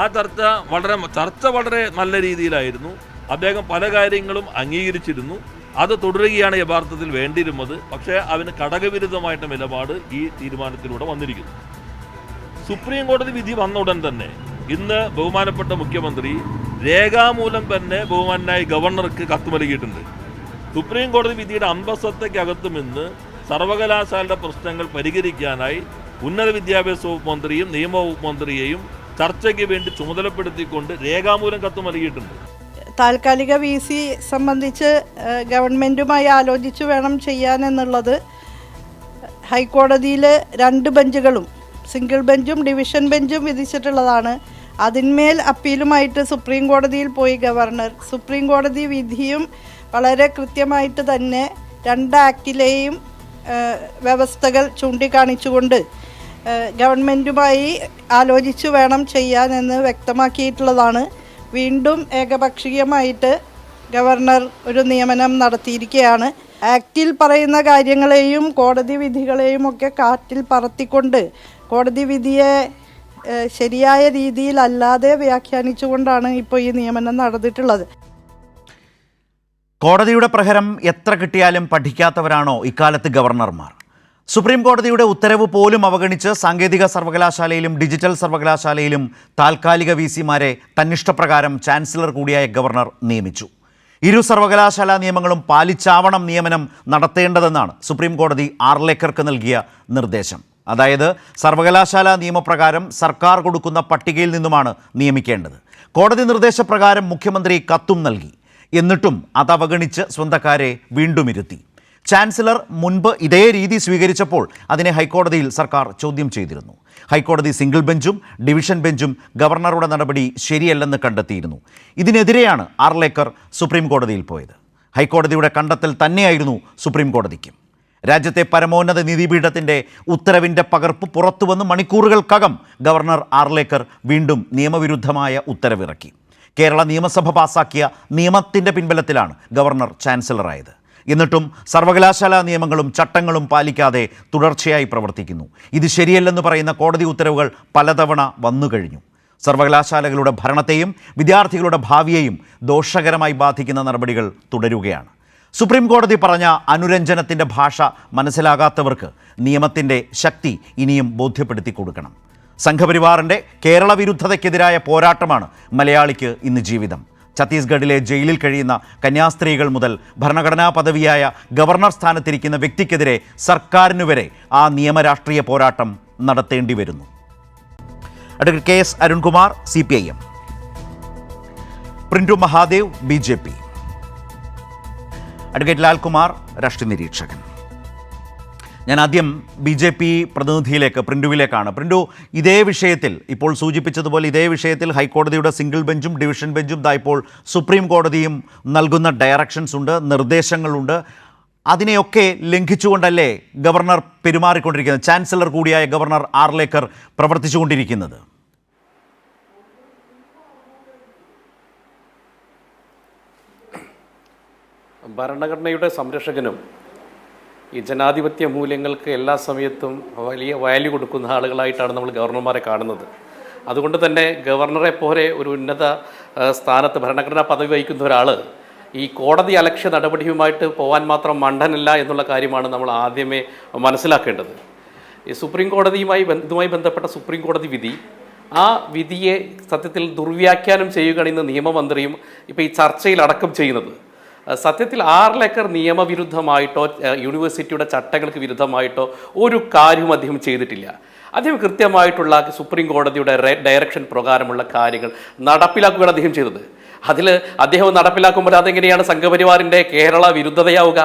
ആ ചർച്ച വളരെ നല്ല രീതിയിലായിരുന്നു. അദ്ദേഹം പല കാര്യങ്ങളും അംഗീകരിച്ചിരുന്നു. അത് തുടരുകയാണ് യഥാർത്ഥത്തിൽ വേണ്ടിയിരുന്നത്. പക്ഷേ അവന് ഘടകവിരുദ്ധമായിട്ട് നിലപാട് ഈ തീരുമാനത്തിലൂടെ വന്നിരിക്കുന്നു. സുപ്രീം കോടതി വിധി വന്ന ഉടൻ തന്നെ ഇന്ന് ബഹുമാനപ്പെട്ട മുഖ്യമന്ത്രി രേഖാമൂലം തന്നെ ബഹുമാനായ ഗവർണർക്ക് കത്ത് നൽകിയിട്ടുണ്ട്. സുപ്രീം കോടതി വിധിയുടെ അന്തസ്സത്തയ്ക്കകത്തും ഇന്ന് സർവകലാശാലയുടെ പ്രശ്നങ്ങൾ പരിഹരിക്കാനായി ഉന്നത വിദ്യാഭ്യാസ വകുപ്പ് മന്ത്രിയും നിയമവകുപ്പ് മന്ത്രിയെയും ചർച്ചയ്ക്ക് വേണ്ടി ചുമതലപ്പെടുത്തിക്കൊണ്ട് രേഖാമൂലം കത്ത് നൽകിയിട്ടുണ്ട്. താൽക്കാലിക VC സംബന്ധിച്ച് ഗവൺമെൻറ്റുമായി ആലോചിച്ച് വേണം ചെയ്യാനെന്നുള്ളത് ഹൈക്കോടതിയിൽ 2 ബെഞ്ചുകളും സിംഗിൾ ബെഞ്ചും ഡിവിഷൻ ബെഞ്ചും വിധിച്ചിട്ടുള്ളതാണ്. അതിന്മേൽ അപ്പീലുമായിട്ട് സുപ്രീം കോടതിയിൽ പോയി ഗവർണർ. സുപ്രീം കോടതി വിധിയും വളരെ കൃത്യമായിട്ട് തന്നെ 2 ആക്ടിലെയും വ്യവസ്ഥകൾ ചൂണ്ടിക്കാണിച്ചുകൊണ്ട് ഗവൺമെൻറ്റുമായി ആലോചിച്ചു വേണം ചെയ്യാനെന്ന് വ്യക്തമാക്കിയിട്ടുള്ളതാണ്. വീണ്ടും ഏകപക്ഷീയമായിട്ട് ഗവർണർ ഒരു നിയമനം നടത്തിയിരിക്കുകയാണ്. ആക്റ്റിൽ പറയുന്ന കാര്യങ്ങളെയും കോടതി വിധികളെയും ഒക്കെ കാറ്റിൽ പറത്തിക്കൊണ്ട് കോടതി വിധിയെ ശരിയായ രീതിയിലല്ലാതെ വ്യാഖ്യാനിച്ചുകൊണ്ടാണ് ഇപ്പോൾ ഈ നിയമനം നടന്നിട്ടുള്ളത്. കോടതിയുടെ പ്രഹരം എത്ര കിട്ടിയാലും പഠിക്കാത്തവരാണോ ഇക്കാലത്ത് ഗവർണർമാർ? സുപ്രീം കോടതിയുടെ ഉത്തരവ് പോലും അവഗണിച്ച് സാങ്കേതിക സർവകലാശാലയിലും ഡിജിറ്റൽ സർവകലാശാലയിലും താൽക്കാലിക VCമാരെ തന്നിഷ്ടപ്രകാരം ചാൻസലർ കൂടിയായ ഗവർണർ നിയമിച്ചു. ഇരു സർവകലാശാലാ നിയമങ്ങളും പാലിച്ചാവണം നിയമനം നടത്തേണ്ടതെന്നാണ് സുപ്രീം കോടതി ആർലേക്കർക്ക് നൽകിയ നിർദ്ദേശം. അതായത് സർവകലാശാലാ നിയമപ്രകാരം സർക്കാർ കൊടുക്കുന്ന പട്ടികയിൽ നിന്നുമാണ് നിയമിക്കേണ്ടത്. കോടതി നിർദ്ദേശപ്രകാരം മുഖ്യമന്ത്രി കത്തും നൽകി. എന്നിട്ടും അത് അവഗണിച്ച് സ്വന്തക്കാരെ വീണ്ടും ഇരുത്തി. ചാൻസലർ മുൻപ് ഇതേ രീതി സ്വീകരിച്ചപ്പോൾ അതിനെ ഹൈക്കോടതിയിൽ സർക്കാർ ചോദ്യം ചെയ്തിരുന്നു. ഹൈക്കോടതി സിംഗിൾ ബെഞ്ചും ഡിവിഷൻ ബെഞ്ചും ഗവർണറുടെ നടപടി ശരിയല്ലെന്ന് കണ്ടെത്തിയിരുന്നു. ഇതിനെതിരെയാണ് ആർലേക്കർ സുപ്രീം കോടതിയിൽ പോയത്. ഹൈക്കോടതിയുടെ കണ്ടെത്തൽ തന്നെയായിരുന്നു സുപ്രീം കോടതിക്കും. രാജ്യത്തെ പരമോന്നത നീതിപീഠത്തിൻ്റെ ഉത്തരവിൻ്റെ പകർപ്പ് പുറത്തുവന്ന് മണിക്കൂറുകൾക്കകം ഗവർണർ ആർലേക്കർ വീണ്ടും നിയമവിരുദ്ധമായ ഉത്തരവിറക്കി. കേരള നിയമസഭ പാസാക്കിയ നിയമത്തിൻ്റെ പിൻബലത്തിലാണ് ഗവർണർ ചാൻസലറായത്. എന്നിട്ടും സർവകലാശാലാ നിയമങ്ങളും ചട്ടങ്ങളും പാലിക്കാതെ തുടർച്ചയായി പ്രവർത്തിക്കുന്നു. ഇത് ശരിയല്ലെന്ന് പറയുന്ന കോടതി ഉത്തരവുകൾ പലതവണ വന്നു കഴിഞ്ഞു. സർവകലാശാലകളുടെ ഭരണത്തെയും വിദ്യാർത്ഥികളുടെ ഭാവിയെയും ദോഷകരമായി ബാധിക്കുന്ന നടപടികൾ തുടരുകയാണ്. സുപ്രീം കോടതി പറഞ്ഞ അനുരഞ്ജനത്തിൻ്റെ ഭാഷ മനസ്സിലാകാത്തവർക്ക് നിയമത്തിൻ്റെ ശക്തി ഇനിയും ബോധ്യപ്പെടുത്തി കൊടുക്കണം. സംഘപരിവാറിൻ്റെ കേരള വിരുദ്ധതയ്ക്കെതിരായ പോരാട്ടമാണ് മലയാളിക്ക് ഇന്ന് ജീവിതം. ഛത്തീസ്ഗഡിലെ ജയിലിൽ കഴിയുന്ന കന്യാസ്ത്രീകൾ മുതൽ ഭരണഘടനാ പദവിയായ ഗവർണർ സ്ഥാനത്തിരിക്കുന്ന വ്യക്തിക്കെതിരെ സർക്കാരിനു വരെ ആ നിയമരാഷ്ട്രീയ പോരാട്ടം നടത്തേണ്ടി വരുന്നു. Advocate KS Arunkumar CPIM, print Mahadev BJP, advocate Lalkumar രാഷ്ട്രീയ നിരീക്ഷകൻ. ഞാൻ ആദ്യം BJP പ്രതിനിധിയിലേക്ക് പ്രിൻറ്റുവിലേക്കാണ്. പ്രിൻറ്റു, ഇതേ വിഷയത്തിൽ ഇപ്പോൾ സൂചിപ്പിച്ചതുപോലെ ഇതേ വിഷയത്തിൽ ഹൈക്കോടതിയുടെ സിംഗിൾ ബെഞ്ചും ഡിവിഷൻ ബെഞ്ചും ഇപ്പോൾ സുപ്രീം കോടതിയും നൽകുന്ന ഡയറക്ഷൻസ് ഉണ്ട്, നിർദ്ദേശങ്ങളുണ്ട്. അതിനെയൊക്കെ ലംഘിച്ചുകൊണ്ടല്ലേ ഗവർണർ പെരുമാറിക്കൊണ്ടിരിക്കുന്നത്, ചാൻസലർ കൂടിയായ ഗവർണർ ആർലേക്കർ പ്രവർത്തിച്ചുകൊണ്ടിരിക്കുന്നത്? ഭരണഘടനയുടെ സംരക്ഷകനും ഈ ജനാധിപത്യ മൂല്യങ്ങൾക്ക് എല്ലാ സമയത്തും വലിയ വാല്യൂ കൊടുക്കുന്ന ആളുകളായിട്ടാണ് നമ്മൾ ഗവർണർമാരെ കാണുന്നത്. അതുകൊണ്ട് തന്നെ ഗവർണറെ പോലെ ഒരു ഉന്നത സ്ഥാനത്ത് ഭരണഘടനാ പദവി വഹിക്കുന്ന ഒരാൾ ഈ കോടതി അലക്ഷ്യ നടപടിയുമായിട്ട് പോകാൻ മാത്രം മണ്ടനല്ല എന്നുള്ള കാര്യമാണ് നമ്മൾ ആദ്യമേ മനസ്സിലാക്കേണ്ടത്. ഈ സുപ്രീം കോടതിയുമായി ബന്ധപ്പെട്ട സുപ്രീം കോടതി വിധി, ആ വിധിയെ സത്യത്തിൽ ദുർവ്യാഖ്യാനം ചെയ്യുകയാണ് ഇന്ന് നിയമമന്ത്രിയും ഇപ്പോൾ ഈ ചർച്ചയിൽ അടക്കം ചെയ്യുന്നത്. സത്യത്തിൽ ആർലേക്കർ നിയമവിരുദ്ധമായിട്ടോ യൂണിവേഴ്സിറ്റിയുടെ ചട്ടങ്ങൾക്ക് വിരുദ്ധമായിട്ടോ ഒരു കാര്യവും അദ്ദേഹം ചെയ്തിട്ടില്ല. അദ്ദേഹം കൃത്യമായിട്ടുള്ള സുപ്രീം കോടതിയുടെ ഡയറക്ഷൻ പ്രകാരമുള്ള കാര്യങ്ങൾ നടപ്പിലാക്കുകയാണ് അദ്ദേഹം ചെയ്തത്. അതിൽ അദ്ദേഹം നടപ്പിലാക്കുമ്പോൾ അതെങ്ങനെയാണ് സംഘപരിവാറിൻ്റെ കേരള വിരുദ്ധതയാവുക?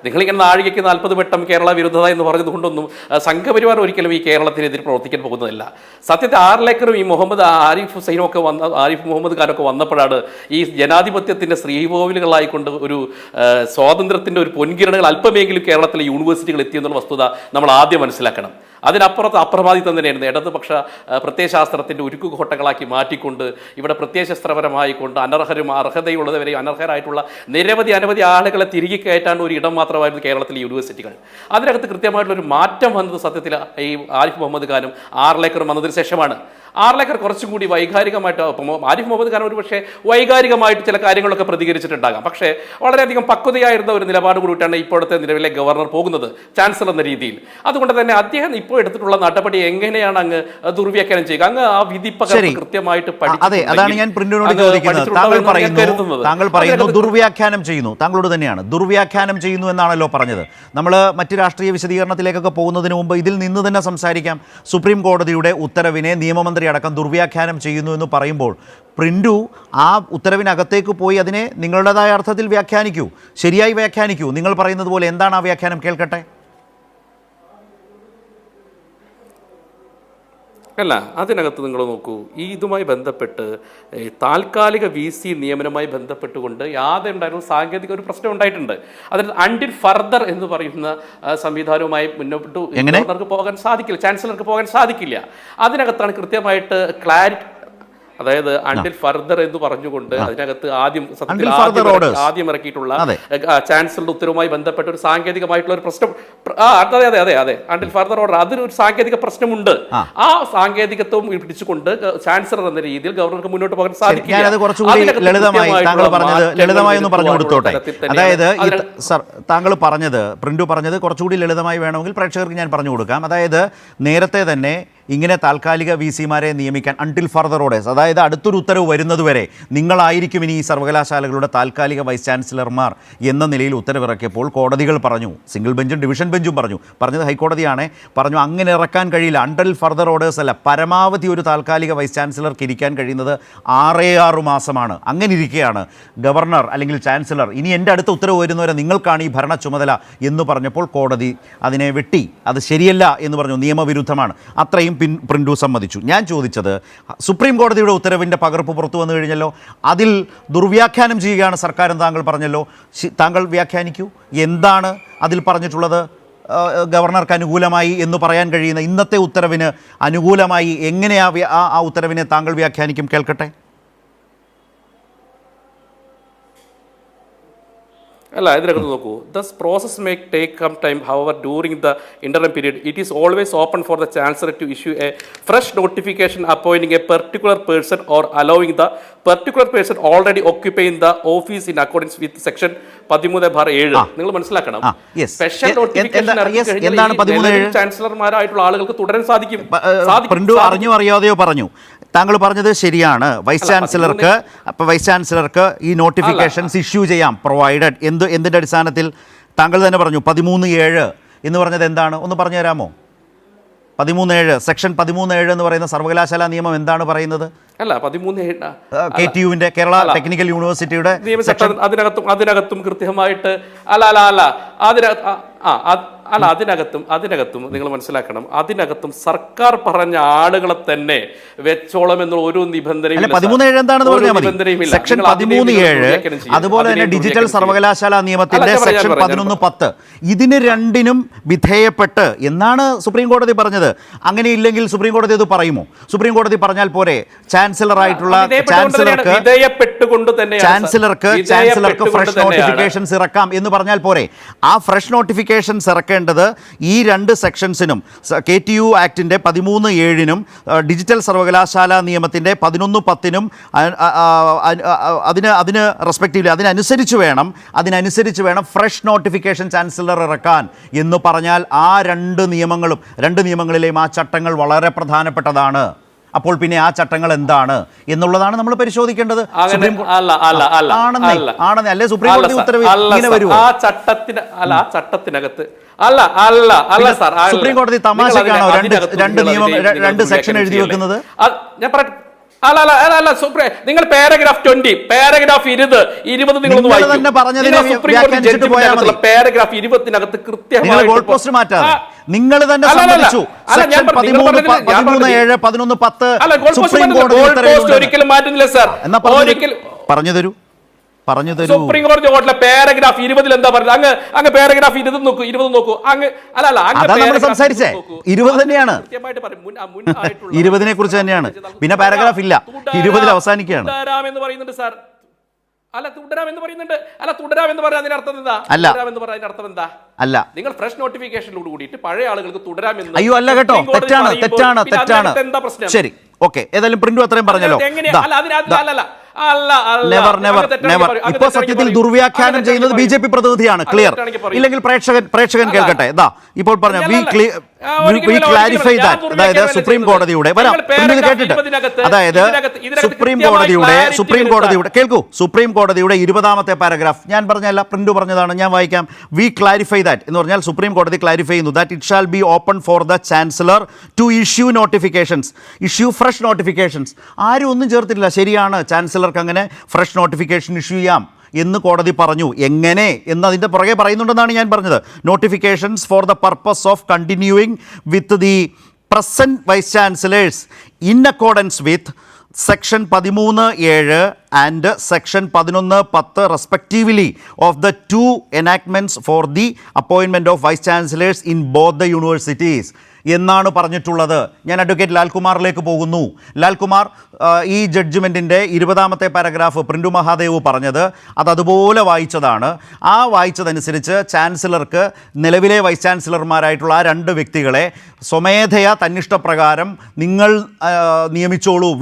നിങ്ങളിങ്ങനെ നാഴികയ്ക്ക് 40 വട്ടം കേരള വിരുദ്ധത എന്ന് പറഞ്ഞതുകൊണ്ടൊന്നും സംഘപരിവാർ ഒരിക്കലും ഈ കേരളത്തിനെതിരെ പ്രവർത്തിക്കാൻ പോകുന്നതല്ല. സത്യത്തിൽ ആർലേക്കറും ഈ ആരിഫ് ഹുസൈനും ആരിഫ് മുഹമ്മദ് ഖാനൊക്കെ വന്നപ്പോഴാണ് ഈ ജനാധിപത്യത്തിൻ്റെ ശ്രീകോവിലുകളായിക്കൊണ്ട് ഒരു സ്വാതന്ത്ര്യത്തിൻ്റെ ഒരു പൊൻകിരണങ്ങൾ അല്പമെങ്കിലും കേരളത്തിലെ യൂണിവേഴ്സിറ്റികൾ എത്തിയെന്നുള്ള വസ്തുത നമ്മൾ ആദ്യം മനസ്സിലാക്കണം. അതിനപ്പുറത്ത് അപ്രമാദിത്വം തന്നെയായിരുന്നു. ഇടതുപക്ഷ പ്രത്യയശാസ്ത്രത്തിൻ്റെ ഉരുക്കുകോട്ടകളാക്കി മാറ്റിക്കൊണ്ട് ഇവിടെ പ്രത്യയശാസ്ത്രപരമായിക്കൊണ്ട് അനർഹരും അർഹതയുള്ളവരെ അനർഹരായിട്ടുള്ള അനവധി ആളുകളെ തിരികെ കയറ്റാണ്ട് ഒരു ഇടം മാത്രമായിരുന്നു കേരളത്തിലെ യൂണിവേഴ്സിറ്റികൾ. അതിനകത്ത് കൃത്യമായിട്ടുള്ളൊരു മാറ്റം വന്നത് സത്യത്തിൽ ഈ ആരിഫ് മുഹമ്മദ് ഖാനും ആർലേക്കറും വന്നതിന് ശേഷമാണ്. ആർലേക്കർ കുറച്ചും കൂടി വൈകാരികമായിട്ട് ആരിഫ് മുഹമ്മദ് ഖാൻ ഒരു പക്ഷേ വൈകാരികമായിട്ട് ചില കാര്യങ്ങളൊക്കെ പ്രതികരിച്ചിട്ടുണ്ടാകാം. പക്ഷേ വളരെയധികം പക്വതയായിരുന്ന ഒരു നിലപാട് കൂടിയിട്ടാണ് ഇപ്പോഴത്തെ നിലവിലെ ഗവർണർ പോകുന്നത്, ചാൻസലർ എന്ന രീതിയിൽ. അതുകൊണ്ട് തന്നെ അദ്ദേഹം ഇപ്പോൾ എടുത്തിട്ടുള്ള നടപടി എങ്ങനെയാണ് അങ്ങ് ദുർവ്യാഖ്യാനം ചെയ്യുക? അങ്ങ് ആ വിധി പകർപ്പ് കൃത്യമായിട്ട് അതെ, അതാണ് ഞാൻ പ്രിന്റിനോട് ചോദിക്കുന്നത്. താങ്കൾ പറയുന്നു ദുർവ്യാഖ്യാനം ചെയ്യുന്നു, താങ്കളോട് തന്നെയാണ് ദുർവ്യാഖ്യാനം ചെയ്യുന്നു എന്നാണല്ലോ പറഞ്ഞത്. നമ്മൾ മറ്റ് രാഷ്ട്രീയ വിശദീകരണത്തിലേക്കൊക്കെ പോകുന്നതിന് മുമ്പ് ഇതിൽ നിന്ന് തന്നെ സംസാരിക്കാം. സുപ്രീം കോടതിയുടെ ഉത്തരവിനെ നിയമമന്ത്രി അടക്കം ദുർവ്യാഖ്യാനം ചെയ്യുന്നു എന്ന് പറയുമ്പോൾ പ്രിന്റു ആ ഉത്തരവിനകത്തേക്ക് പോയി അതിനെ നിങ്ങളുടേതായ അർത്ഥത്തിൽ വ്യാഖ്യാനിക്കൂ, ശരിയായി വ്യാഖ്യാനിക്കൂ. നിങ്ങൾ പറയുന്നത് പോലെ എന്താണ് ആ വ്യാഖ്യാനം? കേൾക്കട്ടെ. അല്ല, അതിനകത്ത് നിങ്ങൾ നോക്കൂ, ഈ ഇതുമായി ബന്ധപ്പെട്ട് താൽക്കാലിക VC നിയമനവുമായി ബന്ധപ്പെട്ടുകൊണ്ട് യാതൊരു സാങ്കേതിക ഒരു പ്രശ്നം ഉണ്ടായിട്ടുണ്ട്. അതിന് അണ്ടിൽ ഫർദർ എന്ന് പറയുന്ന സംവിധാനവുമായി മുന്നോട്ട് ഗവർണർക്ക് പോകാൻ സാധിക്കില്ല, ചാൻസലർക്ക് പോകാൻ സാധിക്കില്ല. അതിനകത്താണ് കൃത്യമായിട്ട് ക്ലാരിറ്റി, അതായത് അണ്ടിൽ ഫർദർ എന്ന് പറഞ്ഞുകൊണ്ട് അതിനകത്ത് ആദ്യം ഇറക്കിയിട്ടുള്ള ചാൻസലറുടെ ഉത്തരവുമായി ബന്ധപ്പെട്ട ഒരു സാങ്കേതികമായിട്ടുള്ള ഒരു പ്രശ്നം. അതെ, അണ്ടിൽ ഫർദർ ഓർഡർ, അതിനൊരു സാങ്കേതിക പ്രശ്നമുണ്ട്. ആ സാങ്കേതികത്വം പിടിച്ചുകൊണ്ട് ചാൻസലർ എന്ന രീതിയിൽ ഗവർണർക്ക് മുന്നോട്ട് പോകാൻ സാധിക്കില്ല. ലളിതമായി ഒന്ന് പറഞ്ഞു കൊടുത്തോട്ടെ. അതായത് താങ്കൾ പറഞ്ഞത്, പ്രിന്റു പറഞ്ഞത് കുറച്ചുകൂടി ലളിതമായി വേണമെങ്കിൽ പ്രേക്ഷകർക്ക് ഞാൻ പറഞ്ഞു കൊടുക്കാം. അതായത് നേരത്തെ തന്നെ ഇങ്ങനെ താൽക്കാലിക VCമാരെ നിയമിക്കാൻ അൺടിൽ ഫർദർ ഓർഡേഴ്സ്, അതായത് അടുത്തൊരു ഉത്തരവ് വരുന്നതുവരെ നിങ്ങളായിരിക്കും ഇനി ഈ സർവകലാശാലകളുടെ താൽക്കാലിക വൈസ് ചാൻസലർമാർ എന്ന നിലയിൽ ഉത്തരവിറക്കിയപ്പോൾ കോടതികൾ പറഞ്ഞു, സിംഗിൾ ബെഞ്ചും ഡിവിഷൻ ബെഞ്ചും പറഞ്ഞത് ഹൈക്കോടതിയാണ്, പറഞ്ഞു അങ്ങനെ ഇറക്കാൻ കഴിയില്ല. അൺടിൽ ഫർദർ ഓർഡേഴ്സ് അല്ല, പരമാവധി ഒരു താൽക്കാലിക വൈസ് ചാൻസലർക്ക് ഇരിക്കാൻ കഴിയുന്നത് 6 മാസമാണ്. അങ്ങനെ ഇരിക്കുകയാണ് ഗവർണർ അല്ലെങ്കിൽ ചാൻസലർ ഇനി എൻ്റെ അടുത്ത ഉത്തരവ് വരുന്നവരെ നിങ്ങൾക്കാണ് ഈ ഭരണ ചുമതല എന്ന് പറഞ്ഞപ്പോൾ കോടതി അതിനെ വെട്ടി, അത് ശരിയല്ല എന്ന് പറഞ്ഞു, നിയമവിരുദ്ധമാണ്. അത്രയും പ്രിന്റു സമ്മതിച്ചു. ഞാൻ ചോദിച്ചത്, സുപ്രീം കോടതിയുടെ ഉത്തരവിൻ്റെ പകർപ്പ് പുറത്തു വന്നു കഴിഞ്ഞല്ലോ, അതിൽ ദുർവ്യാഖ്യാനം ചെയ്യുകയാണ് സർക്കാർ എന്ന് താങ്കൾ പറഞ്ഞല്ലോ. താങ്കൾ വ്യാഖ്യാനിക്കൂ, എന്താണ് അതിൽ പറഞ്ഞിട്ടുള്ളത്? ഗവർണർക്ക് അനുകൂലമായി എന്ന് പറയാൻ കഴിയുന്ന ഇന്നത്തെ ഉത്തരവിന് അനുകൂലമായി എങ്ങനെ ആ ഉത്തരവിനെ താങ്കൾ വ്യാഖ്യാനിക്കും? കേൾക്കട്ടെ. അല്ല, ഇതിനകത്ത് നോക്കൂ, this process may take some time. However during the interim period it is always open for the chancellor to issue a fresh notification appointing a particular person or allowing the particular person already occupying the office in accordance with section 13(7). നിങ്ങൾ മനസ്സിലാക്കണം, special notification ചാൻസലർമാരായിട്ടുള്ള ആളുകൾക്ക് തുടരാൻ സാധിക്കും. അറിഞ്ഞോ അറിയാതെയോ പറഞ്ഞു. താങ്കൾ പറഞ്ഞത് ശരിയാണ്. വൈസ് ചാൻസലർക്ക് ഈ നോട്ടിഫിക്കേഷൻസ് ഇഷ്യൂ ചെയ്യാം, പ്രൊവൈഡഡ് എന്തിൻ്റെ അടിസ്ഥാനത്തിൽ? താങ്കൾ തന്നെ പറഞ്ഞു 13(7) എന്ന് പറഞ്ഞത് എന്താണ്? ഒന്ന് പറഞ്ഞു തരാമോ? 13(7) സെക്ഷൻ 13(7) എന്ന് പറയുന്ന സർവകലാശാല നിയമം എന്താണ് പറയുന്നത്? അല്ല, 13(7) KTUവിന്റെ കേരള ടെക്നിക്കൽ യൂണിവേഴ്സിറ്റിയുടെ അതിനകത്തും കൃത്യമായിട്ട് അതിനകത്തും നിങ്ങൾ മനസ്സിലാക്കണം, അതിനകത്തും സർക്കാർ പറഞ്ഞ ആളുകളെ തന്നെ വെച്ചോളം എന്നുള്ള ഒരു നിബന്ധനയും. 13(7) എന്താണെന്ന് പറഞ്ഞാൽ മതി. സെക്ഷൻ 13(7) അതുപോലെ തന്നെ ഡിജിറ്റൽ സർവകലാശാല നിയമത്തിന്റെ സെക്ഷൻ 11(10) ഇതിന് രണ്ടിനും വിധേയപ്പെട്ട് എന്നാണ് സുപ്രീം കോടതി പറഞ്ഞത്. അങ്ങനെയില്ലെങ്കിൽ സുപ്രീം കോടതി അത് പറയുമോ? സുപ്രീം കോടതി പറഞ്ഞാൽ പോരെ ചാൻസലറായിട്ടുള്ള ചാൻസലർക്ക് ഫ്രഷ് നോട്ടിഫിക്കേഷൻസ് ഇറക്കാം എന്ന് പറഞ്ഞാൽ പോരെ? ആ ഫ്രഷ് നോട്ടിഫിക്കേഷൻസ് ഇറക്കേണ്ടത് ഈ രണ്ട് സെക്ഷൻസിനും, KTU ആക്ടിൻ്റെ 13(7)നും ഡിജിറ്റൽ സർവകലാശാല നിയമത്തിൻ്റെ 11(10)നും അതിന് റെസ്പെക്റ്റീവ്ലി അതിനനുസരിച്ച് വേണം ഫ്രഷ് നോട്ടിഫിക്കേഷൻ ചാൻസലർ ഇറക്കാൻ എന്ന് പറഞ്ഞാൽ ആ രണ്ട് നിയമങ്ങളിലെയും ആ ചട്ടങ്ങൾ വളരെ പ്രധാനപ്പെട്ടതാണ്. അപ്പോൾ പിന്നെ ആ ചട്ടങ്ങൾ എന്താണ് എന്നുള്ളതാണ് നമ്മൾ പരിശോധിക്കേണ്ടത്. അല്ലേ സുപ്രീം കോടതി ഉത്തരവ് ഇങ്ങനെ വരുമോ? സുപ്രീം കോടതി തമാശക്കാണോ രണ്ട് സെക്ഷൻ എഴുതി വെക്കുന്നത്? നിങ്ങൾ പാരഗ്രാഫ് 20 പാരഗ്രാഫ് 20 നിങ്ങൾ പാരഗ്രാഫ് 20-നകത്ത് കൃത്യമായി നിങ്ങൾ തന്നെ സമ്മതിച്ചു. സെക്ഷൻ 13(7) 11(10) സുപ്രീം കോടതി ഒരിക്കലും മാറ്റുന്നില്ല സാർ. പറഞ്ഞു തരൂ. സുപ്രീം കോടതി ഓർഡറിലെ പാരഗ്രാഫ് 20 എന്താ പറയുന്നത്? അങ്ങ് പാരഗ്രാഫ് 20 നോക്കൂ. നമ്മൾ സംസാരിച്ചേ 20 തന്നെയാണ്. 20-നെ കുറിച്ച് തന്നെയാണ്. പിന്നെ പാരഗ്രാഫ് ഇല്ല, 20 അവസാനിക്കുകയാണ്. തുടരാമെന്ന് പറയുന്നുണ്ട് സാർ. തുടരാമെന്ന് പറയാൻ അതിനർത്ഥം എന്താ? അർത്ഥം എന്താ? അല്ല, നിങ്ങൾ ഫ്രഷ് നോട്ടിഫിക്കേഷനിലൂടെ കൂടിയിട്ട് പഴയ ആളുകൾക്ക് തുടരാമെന്ന്. അയ്യോ അല്ല കേട്ടോ, തെറ്റാണ്. എന്താ പ്രശ്നം? ശരി, ഓക്കെ, ഏതായാലും പ്രിന്റു അത്രയും പറഞ്ഞല്ലോ. ഇപ്പൊ സത്യത്തിൽ ദുർവ്യാഖ്യാനം ചെയ്യുന്നത് BJP പ്രതിനിധിയാണ്. ക്ലിയർ ഇല്ലെങ്കിൽ പ്രേക്ഷകൻ കേൾക്കട്ടെ. ഇപ്പോൾ പറഞ്ഞ വി ക്ലാരിഫൈ ദാറ്റ്, അതായത് സുപ്രീം കോടതിയുടെ കേട്ടിട്ട്, അതായത് സുപ്രീം കോടതിയുടെ കേൾക്കൂ, സുപ്രീം കോടതിയുടെ 20ാമത്തെ പാരഗ്രാഫ് ഞാൻ പറഞ്ഞല്ല, പ്രിന്റു പറഞ്ഞതാണ്, ഞാൻ വായിക്കാം. വി ക്ലാരിഫൈ ദാറ്റ് എന്ന് പറഞ്ഞാൽ സുപ്രീം കോടതി ക്ലാരിഫൈ ചെയ്യുന്നു that it shall be open for the chancellor to issue fresh notifications. ആരും ഒന്നും ചേർത്തിട്ടില്ല. ശരിയാണ്, ചാൻസലർക്ക് അങ്ങനെ ഫ്രഷ് നോട്ടിഫിക്കേഷൻ ഇഷ്യൂ ചെയ്യാം എന്ന് കോടതി പറഞ്ഞു. എങ്ങനെ എന്നതിൻ്റെ പുറകെ പറയുന്നുണ്ടെന്നാണ് ഞാൻ പറഞ്ഞത്. Notifications for the purpose of continuing with the present vice chancellors in accordance with section 13(7) and section 11(10) respectively of the 2 enactments for the appointment of vice chancellors in both the universities എന്നാണ് പറഞ്ഞിട്ടുള്ളത്. ഞാൻ advocate ലാൽകുമാറിലേക്ക് പോകുന്നു. ലാൽകുമാർ, ഈ ജഡ്ജ്മെൻറ്റിൻ്റെ 20ാമത്തെ paragraph പ്രിന്റു മഹാദേവ് പറഞ്ഞത് അതുപോലെ വായിച്ചതാണ്. ആ വായിച്ചതനുസരിച്ച് ചാൻസലർക്ക് നിലവിലെ വൈസ് ചാൻസലർമാരായിട്ടുള്ള ആ 2 വ്യക്തികളെ സ്വമേധയാ തന്നിഷ്ടപ്രകാരം നിങ്ങൾ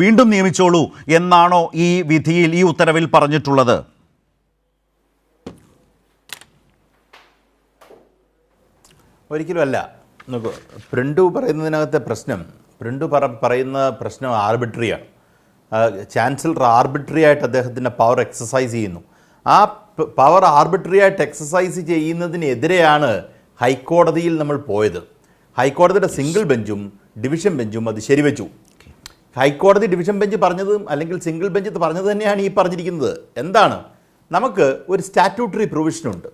വീണ്ടും നിയമിച്ചോളൂ എന്നാണോ ഈ വിധിയിൽ, ഈ ഉത്തരവിൽ പറഞ്ഞിട്ടുള്ളത്? ഒരിക്കലും അല്ല. നോക്കൂ, പ്രിന്റു പറയുന്നതിനകത്തെ പ്രശ്നം, പറയുന്ന പ്രശ്നം ആർബിട്രിയാണ്. ചാൻസലർ ആർബിട്രറി ആയിട്ട് അദ്ദേഹത്തിൻ്റെ പവർ എക്സസൈസ് ചെയ്യുന്നു. ആ പവർ ആർബിട്രറി ആയിട്ട് എക്സസൈസ് ചെയ്യുന്നതിനെതിരെയാണ് ഹൈക്കോടതിയിൽ നമ്മൾ പോയത്. ഹൈക്കോടതിയുടെ സിംഗിൾ ബെഞ്ചും ഡിവിഷൻ ബെഞ്ചും അത് ശരിവെച്ചു. ഹൈക്കോടതി ഡിവിഷൻ ബെഞ്ച് പറഞ്ഞതും അല്ലെങ്കിൽ സിംഗിൾ ബെഞ്ച് പറഞ്ഞത് തന്നെയാണ് ഈ പറഞ്ഞിരിക്കുന്നത്. എന്താണ്? നമുക്ക് ഒരു സ്റ്റാറ്റ്യൂട്ടറി പ്രൊവിഷനുണ്ട്.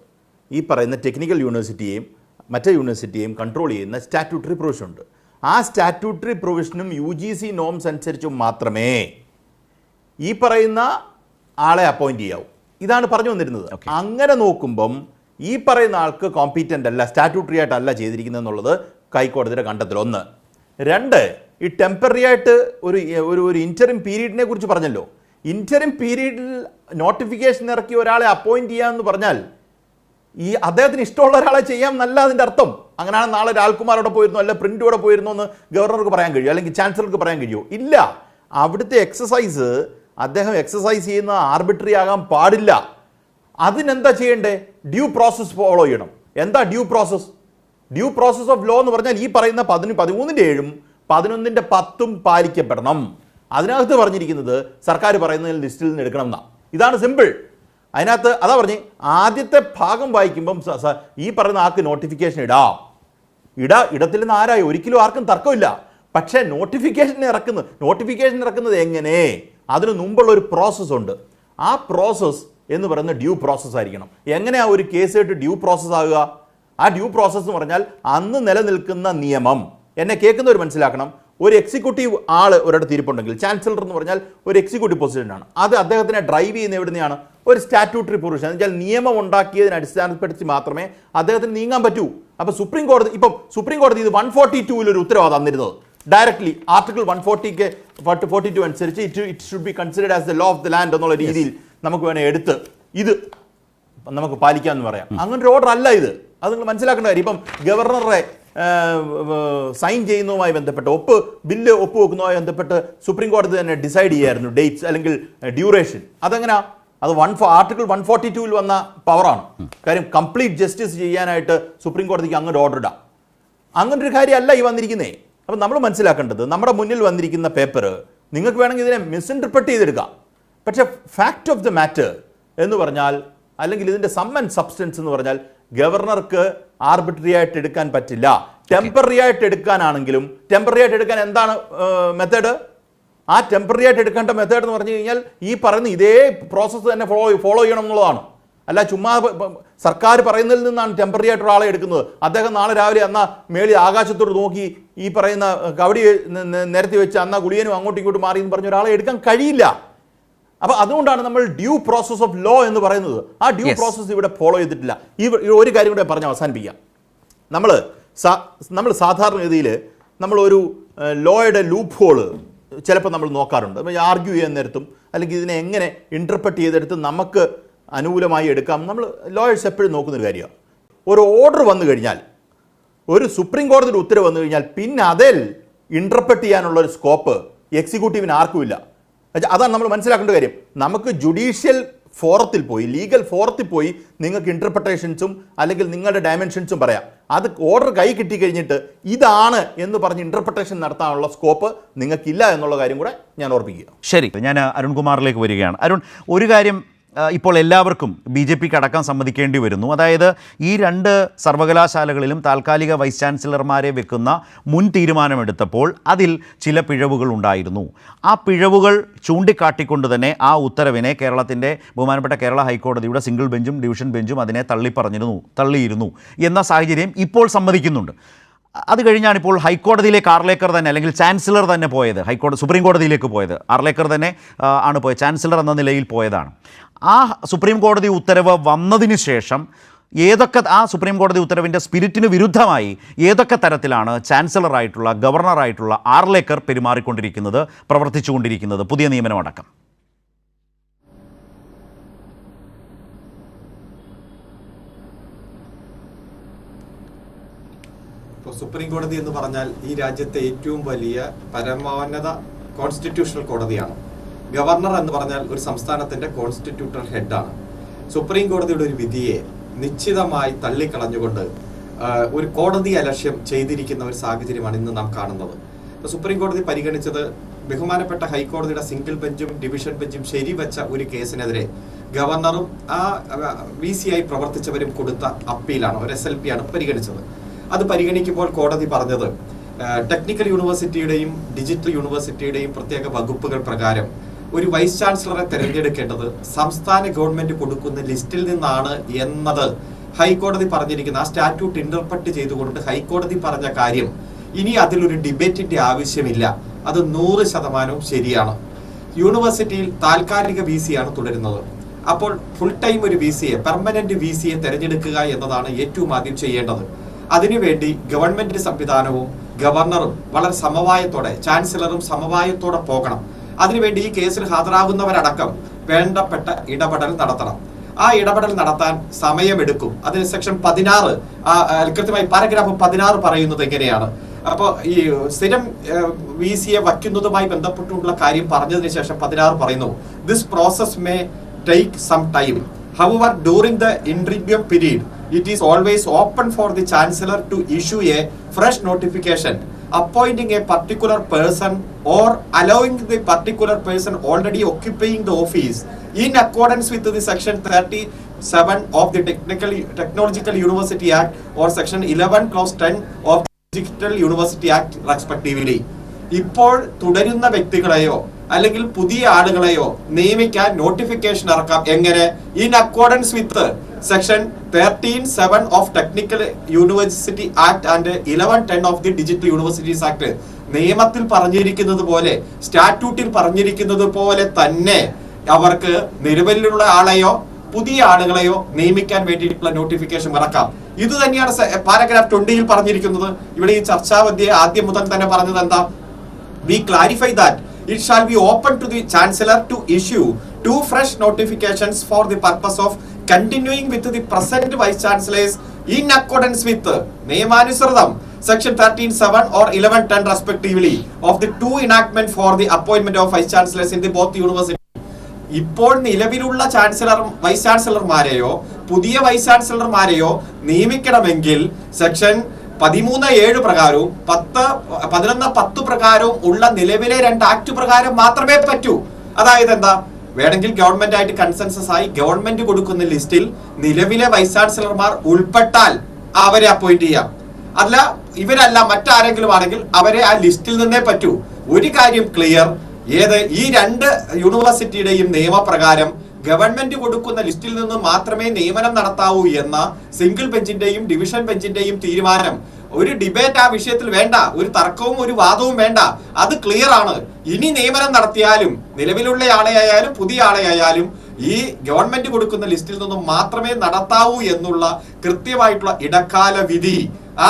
ഈ പറയുന്ന ടെക്നിക്കൽ യൂണിവേഴ്സിറ്റിയെയും മറ്റേ യൂണിവേഴ്സിറ്റിയെയും കൺട്രോൾ ചെയ്യുന്ന സ്റ്റാറ്റ്യൂട്ടറി പ്രൊവിഷനുണ്ട്. ആ സ്റ്റാറ്റ്യൂട്ടറി പ്രൊവിഷനും UGC നോംസ് അനുസരിച്ചും മാത്രമേ ഈ പറയുന്ന ആളെ അപ്പോയിൻറ്റ് ചെയ്യാവൂ. ഇതാണ് പറഞ്ഞു വന്നിരുന്നത്. അങ്ങനെ നോക്കുമ്പം ഈ പറയുന്ന ആൾക്ക് കോമ്പീറ്റൻ്റ് അല്ല, സ്റ്റാറ്റ്യൂട്ടറി ആയിട്ടല്ല ചെയ്തിരിക്കുന്നത് എന്നുള്ളത് ഹൈക്കോടതിയുടെ കണ്ടെത്തൽ. 1. 2, ഈ ടെമ്പററി ആയിട്ട് ഒരു ഇൻറ്ററിം പീരീഡിനെ കുറിച്ച് പറഞ്ഞല്ലോ. ഇൻറ്ററിം പീരീഡിൽ നോട്ടിഫിക്കേഷൻ ഇറക്കി ഒരാളെ അപ്പോയിൻറ്റ് ചെയ്യാമെന്ന് പറഞ്ഞാൽ ഈ അദ്ദേഹത്തിന് ഇഷ്ടമുള്ള ഒരാളെ ചെയ്യാം എന്നല്ല അതിൻ്റെ അർത്ഥം. അങ്ങനെയാണ് നാളെ ലാൽകുമാറോടെ പോയിരുന്നു അല്ല പ്രിന്റോടെ പോയിരുന്നു എന്ന് ഗവർണർക്ക് പറയാൻ കഴിയുമോ, അല്ലെങ്കിൽ ചാൻസലർക്ക് പറയാൻ കഴിയുമോ? ഇല്ല. അവിടുത്തെ എക്സസൈസ് അദ്ദേഹം എക്സസൈസ് ചെയ്യുന്ന ആർബിട്രറി ആകാൻ പാടില്ല. അതിനെന്താ ചെയ്യേണ്ടേ? ഡ്യൂ പ്രോസസ് ഫോളോ ചെയ്യണം. എന്താ due process? Due process of law എന്ന് പറഞ്ഞാൽ ഈ പറയുന്ന 13(7)ഉം 11(10)ഉം പാലിക്കപ്പെടണം. അതിനകത്ത് പറഞ്ഞിരിക്കുന്നത് സർക്കാർ പറയുന്നതിൽ ലിസ്റ്റിൽ നിന്ന് എടുക്കണം എന്നാണ്. ഇതാണ് സിമ്പിൾ. അതിനകത്ത് അതാ പറഞ്ഞ് ആദ്യത്തെ ഭാഗം വായിക്കുമ്പം ഈ പറയുന്ന ആൾക്ക് നോട്ടിഫിക്കേഷൻ ഇടത്തിൽ നിന്ന് ആരായി ഒരിക്കലും ആർക്കും തർക്കമില്ല. പക്ഷേ നോട്ടിഫിക്കേഷൻ ഇറക്കുന്നത് എങ്ങനെ? അതിന് മുമ്പുള്ള ഒരു പ്രോസസ്സ് ഉണ്ട്. ആ പ്രോസസ്സ് എന്ന് പറയുന്നത് ഡ്യൂ പ്രോസസ്സ് ആയിരിക്കണം. എങ്ങനെയാ ഒരു കേസായിട്ട് ഡ്യൂ പ്രോസസ്സ് ആകുക? ആ ഡ്യൂ പ്രോസസ്സ് എന്ന് പറഞ്ഞാൽ അന്ന് നിലനിൽക്കുന്ന നിയമം. എന്നെ കേൾക്കുന്നവർ മനസ്സിലാക്കണം. ഒരു എക്സിക്യൂട്ടീവ് ആൾ ഒരിടത്ത് ഇരിപ്പുണ്ടെങ്കിൽ, ചാൻസലർ എന്ന് പറഞ്ഞാൽ ഒരു എക്സിക്യൂട്ടീവ് പൊസിഷനാണ്. അത് അദ്ദേഹത്തിനെ ഡ്രൈവ് ചെയ്യുന്ന എവിടുന്നെയാണ്? ഒരു സ്റ്റാറ്റ്യൂട്ടറി പ്രൊവിഷൻ, എന്ന് വെച്ചാൽ നിയമം ഉണ്ടാക്കിയതിനെ അടിസ്ഥാനപ്പെടുത്തി മാത്രമേ അദ്ദേഹത്തിന് നീങ്ങാൻ പറ്റൂ. അപ്പോൾ സുപ്രീം കോടതി ഇത് 142 ഒരു ഉത്തരവാണ് തന്നിരുന്നത്. ഡയറക്ട്ലി ആർട്ടിക്കിൾ 142 അനുസരിച്ച് it should be considered as the law of the land എന്നുള്ള രീതിയിൽ നമുക്ക് വേണേൽ എടുത്ത് ഇത് നമുക്ക് പാലിക്കാമെന്ന് പറയാം. അങ്ങനെ ഒരു ഓർഡർ അല്ല ഇത്. അത് നിങ്ങൾ മനസ്സിലാക്കേണ്ട കാര്യം. ഇപ്പം ഗവർണറെ സൈൻ ചെയ്യുന്നതുമായി ബന്ധപ്പെട്ട് ബില്ല് ഒപ്പുവെക്കുന്നതുമായി ബന്ധപ്പെട്ട് സുപ്രീം കോടതി തന്നെ ഡിസൈഡ് ചെയ്യായിരുന്നു ഡേറ്റ്സ് അല്ലെങ്കിൽ ഡ്യൂറേഷൻ. അതെങ്ങനെയാ? അത് ആർട്ടിക്കിൾ 142 വന്ന പവറാണ്. കാര്യം കംപ്ലീറ്റ് ജസ്റ്റിസ് ചെയ്യാനായിട്ട് സുപ്രീം കോടതിക്ക് അങ്ങനെ ഓർഡർ ഇടാം. അങ്ങനെ ഒരു കാര്യമല്ല ഈ വന്നിരിക്കുന്നേ. അപ്പം നമ്മൾ മനസ്സിലാക്കേണ്ടത്, നമ്മുടെ മുന്നിൽ വന്നിരിക്കുന്ന പേപ്പർ നിങ്ങൾക്ക് വേണമെങ്കിൽ ഇതിനെ മിസ്ഇൻറ്റർപ്രറ്റ് ചെയ്തെടുക്കാം. പക്ഷേ ഫാക്ട് ഓഫ് ദ മാറ്റർ എന്ന് പറഞ്ഞാൽ, അല്ലെങ്കിൽ ഇതിൻ്റെ സം ആൻഡ് സബ്സ്റ്റൻസ് എന്ന് പറഞ്ഞാൽ, ഗവർണർക്ക് ആർബിട്രറി ആയിട്ട് എടുക്കാൻ പറ്റില്ല. ടെമ്പററി ആയിട്ട് എടുക്കാനാണെങ്കിലും, ടെമ്പററി ആയിട്ട് എടുക്കാൻ എന്താണ് മെത്തേഡ്? ആ ടെമ്പററി ആയിട്ട് എടുക്കേണ്ട മെത്തേഡ് എന്ന് പറഞ്ഞു കഴിഞ്ഞാൽ ഈ പറയുന്ന ഇതേ പ്രോസസ്സ് തന്നെ ഫോളോ ചെയ്യണം എന്നുള്ളതാണ്. അല്ല ചുമ്മാ സർക്കാർ പറയുന്നതിൽ നിന്നാണ് ടെമ്പററി ആയിട്ട് ഒരാളെ എടുക്കുന്നത്. അദ്ദേഹം നാളെ രാവിലെ എന്നാൽ മേളി ആകാശത്തോട് നോക്കി ഈ പറയുന്ന കവടി നിരത്തി വെച്ച് എന്നാൽ ഗുളിയനും അങ്ങോട്ടും ഇങ്ങോട്ടും മാറി എന്ന് പറഞ്ഞ ഒരാളെ എടുക്കാൻ കഴിയില്ല. അപ്പോൾ അതുകൊണ്ടാണ് നമ്മൾ ഡ്യൂ പ്രോസസ് ഓഫ് ലോ എന്ന് പറയുന്നത്. ആ ഡ്യൂ പ്രോസസ്സ് ഇവിടെ ഫോളോ ചെയ്തിട്ടില്ല. ഈ ഒരു കാര്യം കൂടെ പറഞ്ഞ് അവസാനിപ്പിക്കാം. നമ്മൾ സാധാരണഗതിയിൽ നമ്മളൊരു ലോയുടെ ലൂപ്പ് ഹോള് ചിലപ്പോൾ നമ്മൾ നോക്കാറുണ്ട്. ആർഗ്യൂ ചെയ്യാൻ നേരത്തും അല്ലെങ്കിൽ ഇതിനെ എങ്ങനെ ഇൻ്റർപ്രറ്റ് ചെയ്തെടുത്ത് നമുക്ക് അനുകൂലമായി എടുക്കാം, നമ്മൾ ലോയേഴ്സ് എപ്പോഴും നോക്കുന്നൊരു കാര്യമാണ്. ഒരു ഓർഡർ വന്നു കഴിഞ്ഞാൽ, ഒരു സുപ്രീം കോടതിയുടെ ഉത്തരവ് വന്നു കഴിഞ്ഞാൽ പിന്നെ അതിൽ ഇൻ്റർപ്രറ്റ് ചെയ്യാനുള്ളൊരു സ്കോപ്പ് എക്സിക്യൂട്ടീവിന് ആർക്കുമില്ല. അതാണ് നമ്മൾ മനസ്സിലാക്കേണ്ട കാര്യം. നമുക്ക് ജുഡീഷ്യൽ ഫോറത്തിൽ പോയി, ലീഗൽ ഫോറത്തിൽ പോയി നിങ്ങൾക്ക് ഇൻ്റർപ്രിട്ടേഷൻസും അല്ലെങ്കിൽ നിങ്ങളുടെ ഡയമെൻഷൻസും പറയാം. അത് ഓർഡർ കൈ കിട്ടിക്കഴിഞ്ഞിട്ട് ഇതാണ് എന്ന് പറഞ്ഞ് ഇൻ്റർപ്രിട്ടേഷൻ നടത്താനുള്ള സ്കോപ്പ് നിങ്ങൾക്കില്ല എന്നുള്ള കാര്യം കൂടെ ഞാൻ ഓർപ്പിക്കുക. ശരി, ഞാൻ അരുൺകുമാറിലേക്ക് വരികയാണ്. അരുൺ, ഒരു കാര്യം ഇപ്പോൾ എല്ലാവർക്കും BJP അടക്കം സമ്മതിക്കേണ്ടി വരുന്നു. അതായത് ഈ 2 സർവകലാശാലകളിലും താൽക്കാലിക വൈസ് ചാൻസലർമാരെ വെക്കുന്ന മുൻ തീരുമാനമെടുത്തപ്പോൾ അതിൽ ചില പിഴവുകൾ ഉണ്ടായിരുന്നു. ആ പിഴവുകൾ ചൂണ്ടിക്കാട്ടിക്കൊണ്ട് തന്നെ ആ ഉത്തരവിനെ കേരളത്തിൻ്റെ ബഹുമാനപ്പെട്ട കേരള ഹൈക്കോടതിയുടെ സിംഗിൾ ബെഞ്ചും ഡിവിഷൻ ബെഞ്ചും അതിനെ തള്ളിയിരുന്നു എന്ന സാഹചര്യം ഇപ്പോൾ സമ്മതിക്കുന്നുണ്ട്. അത് കഴിഞ്ഞാണ് ഇപ്പോൾ ഹൈക്കോടതിയിലേക്ക് ആർലേക്കർ തന്നെ, അല്ലെങ്കിൽ ചാൻസലർ തന്നെ പോയത്, സുപ്രീം കോടതിയിലേക്ക് പോയത്. ആർലേക്കർ തന്നെ ആണ് പോയത്, ചാൻസലർ എന്ന നിലയിൽ പോയതാണ്. ആ സുപ്രീം കോടതി ഉത്തരവ് വന്നതിന് ശേഷം ആ സുപ്രീം കോടതി ഉത്തരവിൻ്റെ സ്പിരിറ്റിന് വിരുദ്ധമായി ഏതൊക്കെ തരത്തിലാണ് ചാൻസലറായിട്ടുള്ള, ഗവർണറായിട്ടുള്ള ആർലേക്കർ പെരുമാറിക്കൊണ്ടിരിക്കുന്നത്, പ്രവർത്തിച്ചുകൊണ്ടിരിക്കുന്നത്, പുതിയ നിയമനമടക്കം? ഇപ്പോൾ സുപ്രീം കോടതി എന്ന് പറഞ്ഞാൽ ഈ രാജ്യത്തെ ഏറ്റവും വലിയ പരമോന്നത കോൺസ്റ്റിറ്റ്യൂഷണൽ കോടതിയാണ്. ഗവർണർ എന്ന് പറഞ്ഞാൽ ഒരു സംസ്ഥാനത്തിന്റെ കോൺസ്റ്റിറ്റ്യൂഷണൽ ഹെഡാണ്. സുപ്രീം കോടതിയുടെ ഒരു വിധിയെ നിശ്ചിതമായി തള്ളിക്കളഞ്ഞുകൊണ്ട് ഒരു കോടതി അലക്ഷ്യം ചെയ്തിരിക്കുന്ന ഒരു സാഹചര്യമാണ് ഇന്ന് നാം കാണുന്നത്. സുപ്രീം കോടതി പരിഗണിച്ചത് ബഹുമാനപ്പെട്ട ഹൈക്കോടതിയുടെ സിംഗിൾ ബെഞ്ചും ഡിവിഷൻ ബെഞ്ചും ശരിവെച്ച ഒരു കേസിനെതിരെ ഗവർണറും ആ VC ആയി പ്രവർത്തിച്ചവരും കൊടുത്ത അപ്പീലാണ്, ഒരു SLP ആണ് പരിഗണിച്ചത്. അത് പരിഗണിക്കുമ്പോൾ കോടതി പറഞ്ഞത് ടെക്നിക്കൽ യൂണിവേഴ്സിറ്റിയുടെയും ഡിജിറ്റൽ യൂണിവേഴ്സിറ്റിയുടെയും പ്രത്യേക വകുപ്പുകൾ പ്രകാരം ഒരു വൈസ് ചാൻസലറെ തിരഞ്ഞെടുക്കേണ്ടത് സംസ്ഥാന ഗവൺമെന്റ് കൊടുക്കുന്ന ലിസ്റ്റിൽ നിന്നാണ് എന്നത് ഹൈക്കോടതി പറഞ്ഞിരിക്കുന്ന ആ സ്റ്റാറ്റ്യൂട്ട് ഇന്റർപ്രറ്റ് ചെയ്തുകൊണ്ട് ഹൈക്കോടതി പറഞ്ഞ കാര്യം ഇനി അതിലൊരു ഡിബേറ്റിന്റെ ആവശ്യമില്ല. അത് 100% ശരിയാണ്. യൂണിവേഴ്സിറ്റിയിൽ താൽക്കാലിക VC ആണ് തുടരുന്നത്. അപ്പോൾ ഫുൾ ടൈം ഒരു VC-യെ, പെർമനന്റ് VC-യെ തിരഞ്ഞെടുക്കുക എന്നതാണ് ഏറ്റവും ആദ്യം ചെയ്യേണ്ടത്. അതിനുവേണ്ടി ഗവൺമെന്റ് സംവിധാനവും ഗവർണറും വളരെ സമവായത്തോടെ, ചാൻസലറും സമവായത്തോടെ പോകണം. അതിനുവേണ്ടി ഈ കേസിൽ ഹാജരാകുന്നവരടക്കം വേണ്ടപ്പെട്ട ഇടപെടൽ നടത്തണം. ആ ഇടപെടൽ നടത്താൻ സമയമെടുക്കും. അതിന് സെക്ഷൻ 16 കൃത്യമായി പാരഗ്രാഫ് 16 പറയുന്നത് എങ്ങനെയാണ്. അപ്പോൾ ഈ സ്ഥിരം VC-യെ വയ്ക്കുന്നതുമായി ബന്ധപ്പെട്ടുള്ള കാര്യം പറഞ്ഞതിന് ശേഷം 16 പറയുന്നു, this process may take some time. However, during the interim period, it is always open for the chancellor to issue a fresh notification appointing a particular person or allowing the particular person already occupying the office in accordance with the section 37 of the Technological University Act or section 11 clause 10 of the Digital University Act respectively. ഇപ്പോൾ തുടരുന്ന വ്യക്തികളെയോ അല്ലെങ്കിൽ പുതിയ ആളുകളെയോ നിയമിക്കാൻ notification ഇറക്കാം. എങ്ങനെ? In accordance with section 13(7) of technical university act and 11(10) of the digital universities act. നിയമത്തിൽ പറഞ്ഞിരിക്കുന്നത് പോലെ, സ്റ്റാറ്റ്യൂട്ടിൽ പറഞ്ഞിരിക്കുന്നത് പോലെ തന്നെ അവർക്ക് നിലവിലുള്ള ആളെയോ പുതിയ ആളുകളെയോ നിയമിക്കാൻ വേണ്ടിയിട്ടുള്ള നോട്ടിഫിക്കേഷൻ ഇറക്കാം. ഇത് തന്നെയാണ് പാരഗ്രാഫ് 20 പറഞ്ഞിരിക്കുന്നത്. ഇവിടെ ഈ ചർച്ചാവധ്യ ആദ്യം മുതൽ തന്നെ പറഞ്ഞത് എന്താ? We clarify that it shall be open to the chancellor to issue 2 fresh notifications for the purpose of continuing with the present vice chancellors in accordance with നിയമാനുസൃതം section 13(7) or 11(10) respectively of the 2 enactment for the appointment of vice chancellors in the both university. ഇപ്പോൾ നിലവിലുള്ള vice ചാൻസലർമാരെയോ പുതിയ vice ചാൻസലർമാരെയോ നിയമിക്കണമെങ്കിൽ section 13(7) പ്രകാരവും 11(10) പ്രകാരവും ഉള്ള നിലവിലെ 2 act പ്രകാരം മാത്രമേ പറ്റൂ. അതായത് എന്താ? വേണമെങ്കിൽ ഗവൺമെന്റ് ആയിട്ട് കൺസെൻസസ് ആയി ഗവൺമെന്റ് കൊടുക്കുന്ന ലിസ്റ്റിൽ നിലവിലെ വൈസ് ചാൻസലർമാർ ഉൾപ്പെട്ടാൽ അവരെ അപ്പോയിന്റ് ചെയ്യാം. അല്ല, ഇവരല്ല മറ്റാരെങ്കിലും ആണെങ്കിൽ അവരെ ആ ലിസ്റ്റിൽ നിന്നേ പറ്റൂ. ഒരു കാര്യം ക്ലിയർ, ഏത് ഈ 2 യൂണിവേഴ്സിറ്റിയുടെയും നിയമപ്രകാരം ഗവൺമെന്റ് കൊടുക്കുന്ന ലിസ്റ്റിൽ നിന്ന് മാത്രമേ നിയമനം നടത്താവൂ എന്ന സിംഗിൾ ബെഞ്ചിന്റെയും ഡിവിഷൻ ബെഞ്ചിന്റെയും തീരുമാനം. ഒരു ഡിബേറ്റ് ആ വിഷയത്തിൽ വേണ്ട, ഒരു തർക്കവും ഒരു വാദവും വേണ്ട. അത് ക്ലിയർ ആണ്. ഇനി നിയമനം നടത്തിയാലും നിലവിലുള്ള ആളെയായാലും പുതിയ ആളെയായാലും ഈ ഗവൺമെന്റ് കൊടുക്കുന്ന ലിസ്റ്റിൽ നിന്നും മാത്രമേ നടത്താവൂ എന്നുള്ള കൃത്യമായിട്ടുള്ള ഇടക്കാല വിധി,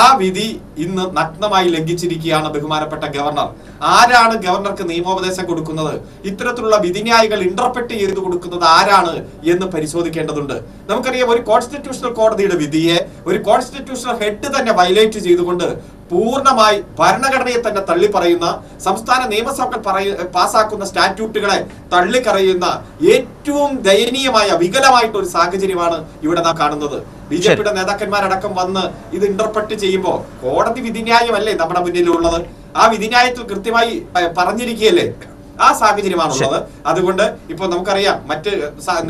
ആ വിധി ഇന്ന് നഗ്നമായി ലംഘിച്ചിരിക്കുകയാണ് ബഹുമാനപ്പെട്ട ഗവർണർ. ആരാണ് ഗവർണർക്ക് നിയമോപദേശം കൊടുക്കുന്നത്? ഇത്തരത്തിലുള്ള വിധിന്യായങ്ങൾ ഇന്റർപ്രറ്റ് ചെയ്ത് കൊടുക്കുന്നത് ആരാണ് എന്ന് പരിശോധിക്കേണ്ടതുണ്ട്. നമുക്കറിയാം, ഒരു കോൺസ്റ്റിറ്റ്യൂഷണൽ കോടതിയുടെ വിധിയെ ഒരു കോൺസ്റ്റിറ്റ്യൂഷണൽ ഹെഡ് തന്നെ വയലേറ്റ് ചെയ്തുകൊണ്ട് പൂർണ്ണമായി ഭരണഘടനയെ തന്നെ തള്ളിപ്പറയുന്ന, സംസ്ഥാന നിയമസഭകൾ പാസാക്കുന്ന സ്റ്റാറ്റ്യൂട്ടുകളെ തള്ളിക്കറയുന്ന ഏറ്റവും ദയനീയമായ വികലമായിട്ട് ഒരു സാഹചര്യമാണ് ഇവിടെ നാം കാണുന്നത്. ബിജെപിയുടെ നേതാക്കന്മാരടക്കം വന്ന് ഇത് ഇന്റർപ്രറ്റ് ചെയ്യുമ്പോൾ കോടതി വിധിന്യായമല്ലേ നമ്മുടെ മുന്നിലുള്ളത്? ആ വിധിന്യായത്തിൽ കൃത്യമായി പറഞ്ഞിരിക്കുകയല്ലേ ആ സാഹചര്യമാണുള്ളത്. അതുകൊണ്ട് ഇപ്പൊ നമുക്കറിയാം, മറ്റ്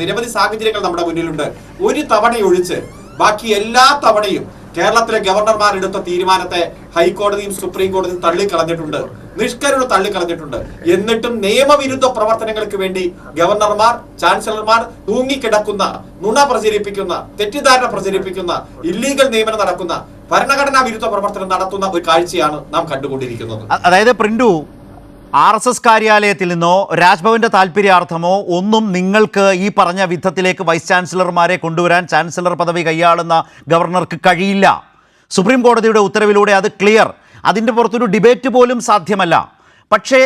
നിരവധി സാഹചര്യങ്ങൾ നമ്മുടെ മുന്നിലുണ്ട്. ഒരു തവണയൊഴിച്ച് ബാക്കി എല്ലാ തവണയും കേരളത്തിലെ ഗവർണർമാർ എടുത്ത തീരുമാനത്തെ ഹൈക്കോടതിയും സുപ്രീം കോടതിയും തള്ളിക്കളഞ്ഞിട്ടുണ്ട്, നിഷ്കരുണ തള്ളിക്കളഞ്ഞിട്ടുണ്ട്. എന്നിട്ടും നിയമവിരുദ്ധ പ്രവർത്തനങ്ങൾക്ക് വേണ്ടി ഗവർണർമാർ, ചാൻസലർമാർ തൂങ്ങിക്കിടക്കുന്ന, നുണ പ്രചരിപ്പിക്കുന്ന, തെറ്റിദ്ധാരണ പ്രചരിപ്പിക്കുന്ന, ഇല്ലീഗൽ നിയമനം നടക്കുന്ന, ഭരണഘടനാ വിരുദ്ധ പ്രവർത്തനം നടത്തുന്ന ഒരു കാഴ്ചയാണ് നാം കണ്ടുകൊണ്ടിരിക്കുന്നത്. അതായത് പ്രിന്റു, RSS കാര്യാലയത്തിൽ നിന്നോ രാജ്ഭവന്റെ താല്പര്യാർത്ഥമോ ഒന്നും നിങ്ങൾക്ക് ഈ പറഞ്ഞ വിധത്തിലേക്ക് വൈസ് ചാൻസലർമാരെ കൊണ്ടുവരാൻ ചാൻസലർ പദവി കൈയാളുന്ന ഗവർണർക്ക് കഴിയില്ല. സുപ്രീം കോടതിയുടെ ഉത്തരവിലൂടെ അത് ക്ലിയർ. അതിൻ്റെ പുറത്തൊരു ഡിബേറ്റ് പോലും സാധ്യമല്ല. പക്ഷേ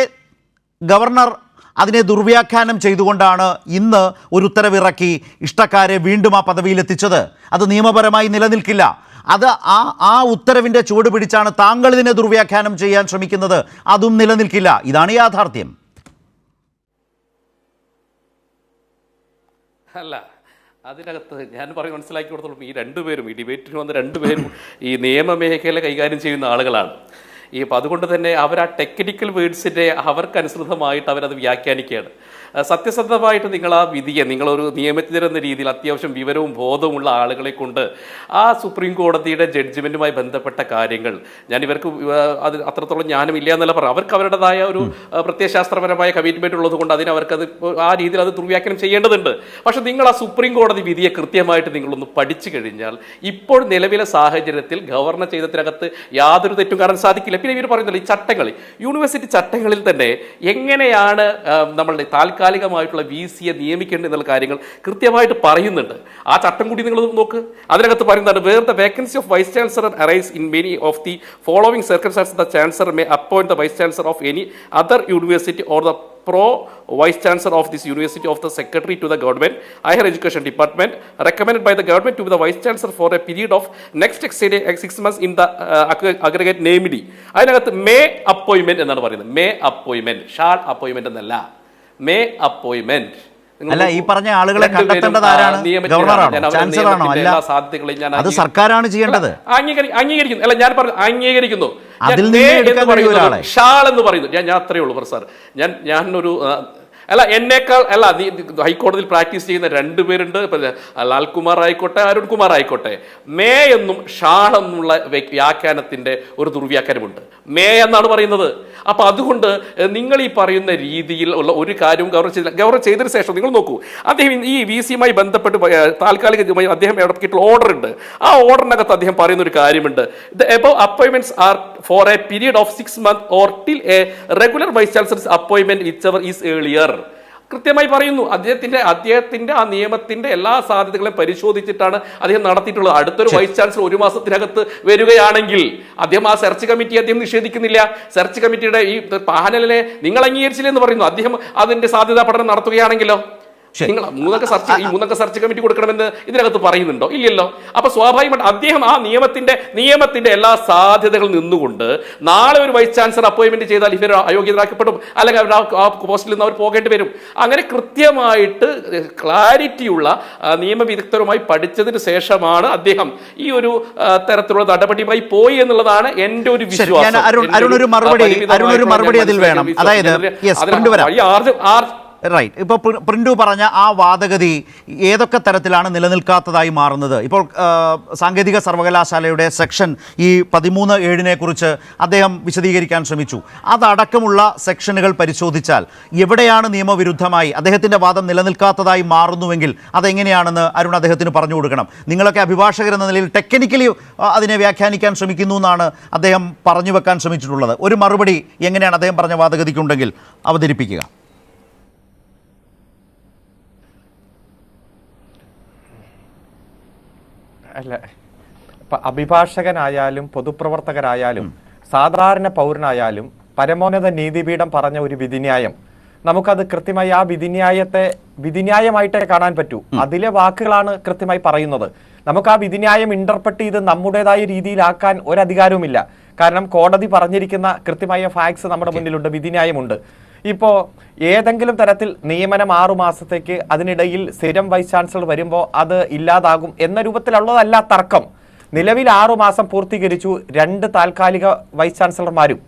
ഗവർണർ അതിനെ ദുർവ്യാഖ്യാനം ചെയ്തുകൊണ്ടാണ് ഇന്ന് ഒരു ഉത്തരവിറക്കി ഇഷ്ടക്കാരെ വീണ്ടും ആ പദവിയിലെത്തിച്ചത്. അത് നിയമപരമായി നിലനിൽക്കില്ല. അത് ആ ഉത്തരവിൻ്റെ ചുവട് പിടിച്ചാണ് താങ്കൾ ഇതിനെ ദുർവ്യാഖ്യാനം ചെയ്യാൻ ശ്രമിക്കുന്നത്. അതും നിലനിൽക്കില്ല. ഇതാണ് യാഥാർത്ഥ്യം. അല്ല, അതിനകത്ത് ഞാൻ പറയും മനസ്സിലാക്കി കൊടുത്തോളും, ഈ രണ്ടുപേരും, ഈ ഡിബേറ്റിന് വന്ന രണ്ടുപേരും ഈ നിയമമേഖല കൈകാര്യം ചെയ്യുന്ന ആളുകളാണ്. അപ്പം അതുകൊണ്ട് തന്നെ അവർ ആ ടെക്നിക്കൽ വേർഡ്സിൻ്റെ അവർക്കനുസൃതമായിട്ട് അവരത് വ്യാഖ്യാനിക്കുകയാണ്. സത്യസന്ധമായിട്ട് നിങ്ങൾ ആ വിധിയെ, നിങ്ങളൊരു നിയമജ്ഞരെന്ന രീതിയിൽ അത്യാവശ്യം വിവരവും ബോധവുമുള്ള ആളുകളെ കൊണ്ട് ആ സുപ്രീം കോടതിയുടെ ജഡ്ജ്മെൻറ്റുമായി ബന്ധപ്പെട്ട കാര്യങ്ങൾ, ഞാൻ ഇവർക്ക് അത് അത്രത്തോളം ജ്ഞാനം ഇല്ല എന്നല്ല പറയാം, അവർക്ക് അവരുടേതായ ഒരു പ്രത്യയശാസ്ത്രപരമായ കമ്മിറ്റ്മെൻറ്റ് ഉള്ളത് കൊണ്ട് അവർക്കത് ആ രീതിയിൽ അത് ദുർവ്യാഖ്യാനം ചെയ്യേണ്ടതുണ്ട്. പക്ഷേ നിങ്ങൾ ആ സുപ്രീം കോടതി വിധിയെ കൃത്യമായിട്ട് നിങ്ങളൊന്ന് പഠിച്ചു കഴിഞ്ഞാൽ ഇപ്പോൾ നിലവിലെ സാഹചര്യത്തിൽ ഗവർണർ ചെയ്തതിനകത്ത് യാതൊരു തെറ്റും കാണാൻ സാധിക്കില്ല. പിന്നെ ഇവർ പറയുന്നില്ല, ഈ ചട്ടങ്ങൾ, യൂണിവേഴ്സിറ്റി ചട്ടങ്ങളിൽ തന്നെ എങ്ങനെയാണ് നമ്മളുടെ താൽക്കാലികമായിട്ടുള്ള VC-യെ നിയമിക്കേണ്ടത് എന്നുള്ള കാര്യങ്ങൾ കൃത്യമായിട്ട് പറയുന്നുണ്ട്. ആ ചട്ടം കൂടി നിങ്ങൾ നോക്ക്. അതിനകത്ത് പറയുന്നതാണ്, where the vacancy of vice chancellor arise in many of the following circumstances the chancellor may appoint the vice chancellor of any other university or the pro vice chancellor of this university of the secretary to the government higher education department recommended by the government to be the vice chancellor for a period of next exceeding 6 months in the aggregate namely. അതിനകത്ത് may അപ്പോയിൻമെന്റ് എന്നാണ് പറയുന്നത്. May അപ്പോയിൻമെന്റ്, shawl അപ്പോയിൻമെന്റ് എന്നല്ല, may അപ്പോയിൻമെന്റ്. അല്ല, ഈ പറഞ്ഞ ആളുകളെ കണ്ടെത്തേണ്ടത് ആരാണ്? ഗവർണറാണോ, ചാൻസലറാണോ? അല്ല, അത് സർക്കാരാണ് ചെയ്യേണ്ടത്. അംഗീകരിക്കുന്നു. അല്ല, ഞാൻ പറഞ്ഞു അംഗീകരിക്കുന്നു. ഷാൾ എന്ന് പറയുന്നു. ഞാൻ അത്രയേ ഉള്ളൂ സാർ. ഞാനൊരു അല്ല, എന്നേക്കാൾ അല്ല, ഹൈക്കോടതിയിൽ പ്രാക്ടീസ് ചെയ്യുന്ന രണ്ടുപേരുണ്ട്. ലാൽകുമാർ ആയിക്കോട്ടെ, അരുൺകുമാർ ആയിക്കോട്ടെ. മേ എന്നും ഷാൾ എന്നുള്ള വ്യാഖ്യാനത്തിന്റെ ഒരു ദുർവ്യാഖ്യാനമുണ്ട്. മേ എന്നാണ് പറയുന്നത്. അപ്പൊ അതുകൊണ്ട് നിങ്ങൾ ഈ പറയുന്ന രീതിയിൽ ഉള്ള ഒരു കാര്യവും ഗവർണർ ചെയ്തതിനു ശേഷം നിങ്ങൾ നോക്കൂ, അദ്ദേഹം ഈ VC-യുമായി ബന്ധപ്പെട്ട് താൽക്കാലികമായി അദ്ദേഹം ഇറക്കിയിട്ടുള്ള ഓർഡർ ഉണ്ട്. ആ ഓർഡറിനകത്ത് അദ്ദേഹം പറയുന്ന ഒരു കാര്യമുണ്ട്, the above appointments are for a period of 6 months or till a regular vice chancellor's appointment whichever is earlier. കൃത്യമായി പറയുന്നു. അദ്ദേഹത്തിന്റെ ആ നിയമത്തിന്റെ എല്ലാ സാധ്യതകളെയും പരിശോധിച്ചിട്ടാണ് അദ്ദേഹം നടത്തിയിട്ടുള്ളത്. അടുത്തൊരു വൈസ് ചാൻസലർ 1 മാസത്തിനകത്ത് വരികയാണെങ്കിൽ അദ്ദേഹം ആ സെർച്ച് കമ്മിറ്റി അദ്ദേഹം നിഷേധിക്കുന്നില്ല. സെർച്ച് കമ്മിറ്റിയുടെ ഈ പാനലിനെ നിങ്ങൾ അംഗീകരിച്ചില്ലെന്ന് പറയുന്നു. അദ്ദേഹം അതിന്റെ സാധ്യതാ പഠനം നടത്തുകയാണെങ്കിലോ നിങ്ങൾ മൂന്നംഗ സെർച്ച് കമ്മിറ്റി കൊടുക്കണമെന്ന് ഇതിനകത്ത് പറയുന്നുണ്ടോ? ഇല്ലല്ലോ. അപ്പൊ സ്വാഭാവികമായിട്ട് അദ്ദേഹം ആ നിയമത്തിന്റെ എല്ലാ സാധ്യതകളിൽ നിന്നുകൊണ്ട് നാളെ ഒരു വൈസ് ചാൻസലർ അപ്പോയിന്റ്മെന്റ് ചെയ്താൽ ഇവർ അയോഗ്യരാക്കപ്പെടും, അല്ലെങ്കിൽ അവർ ആ പോസ്റ്റിൽ നിന്ന് അവർ പോകേണ്ടി വരും. അങ്ങനെ കൃത്യമായിട്ട് ക്ലാരിറ്റിയുള്ള നിയമവിദഗ്ധരുമായി പഠിച്ചതിന് ശേഷമാണ് അദ്ദേഹം ഈ ഒരു തരത്തിലുള്ള നടപടിയുമായി പോയി എന്നുള്ളതാണ് എന്റെ ഒരു വിശ്വാസം. റൈറ്റ്. ഇപ്പോൾ പ്രിന്റു പറഞ്ഞ ആ വാദഗതി ഏതൊക്കെ തരത്തിലാണ് നിലനിൽക്കാത്തതായി മാറുന്നത്? ഇപ്പോൾ സാങ്കേതിക സർവകലാശാലയുടെ സെക്ഷൻ ഈ 13(7) കുറിച്ച് അദ്ദേഹം വിശദീകരിക്കാൻ ശ്രമിച്ചു. അതടക്കമുള്ള സെക്ഷനുകൾ പരിശോധിച്ചാൽ എവിടെയാണ് നിയമവിരുദ്ധമായി അദ്ദേഹത്തിൻ്റെ വാദം നിലനിൽക്കാത്തതായി മാറുന്നുവെങ്കിൽ അതെങ്ങനെയാണെന്ന് അരുൺ അദ്ദേഹത്തിന് പറഞ്ഞു കൊടുക്കണം. നിങ്ങളൊക്കെ അഭിഭാഷകരെന്ന നിലയിൽ ടെക്നിക്കലി അതിനെ വ്യാഖ്യാനിക്കാൻ ശ്രമിക്കുന്നു എന്നാണ് അദ്ദേഹം പറഞ്ഞു വെക്കാൻ ശ്രമിച്ചിട്ടുള്ളത്. ഒരു മറുപടി എങ്ങനെയാണ് അദ്ദേഹം പറഞ്ഞ വാദഗതിക്കുണ്ടെങ്കിൽ അവതരിപ്പിക്കുക. അല്ല, അഭിഭാഷകനായാലും പൊതുപ്രവർത്തകരായാലും സാധാരണ പൗരനായാലും പരമോന്നത നീതിപീഠം പറഞ്ഞ ഒരു വിധിന്യായം നമുക്കത് കൃത്യമായി ആ വിധിന്യായമായിട്ടേ കാണാൻ പറ്റൂ. അതിലെ വാക്കുകളാണ് കൃത്യമായി പറയുന്നത്. നമുക്ക് ആ വിധിന്യായം ഇന്റർപ്രറ്റ് ചെയ്ത് നമ്മുടേതായ രീതിയിലാക്കാൻ ഒരധികാരവുമില്ല. കാരണം കോടതി പറഞ്ഞിരിക്കുന്ന കൃത്യമായ ഫാക്ട്സ് നമ്മുടെ മുന്നിലുണ്ട്, വിധിന്യായമുണ്ട്. ഇപ്പോൾ ഏതെങ്കിലും തരത്തിൽ നിയമനം 6 മാസത്തേക്ക് അതിനിടയിൽ സ്ഥിരം വൈസ് ചാൻസലർ വരുമ്പോൾ അത് ഇല്ലാതാകും എന്ന രൂപത്തിലുള്ളതല്ല തർക്കം. നിലവിൽ 6 മാസം പൂർത്തീകരിച്ചു 2 താൽക്കാലിക വൈസ് ചാൻസലർമാരും.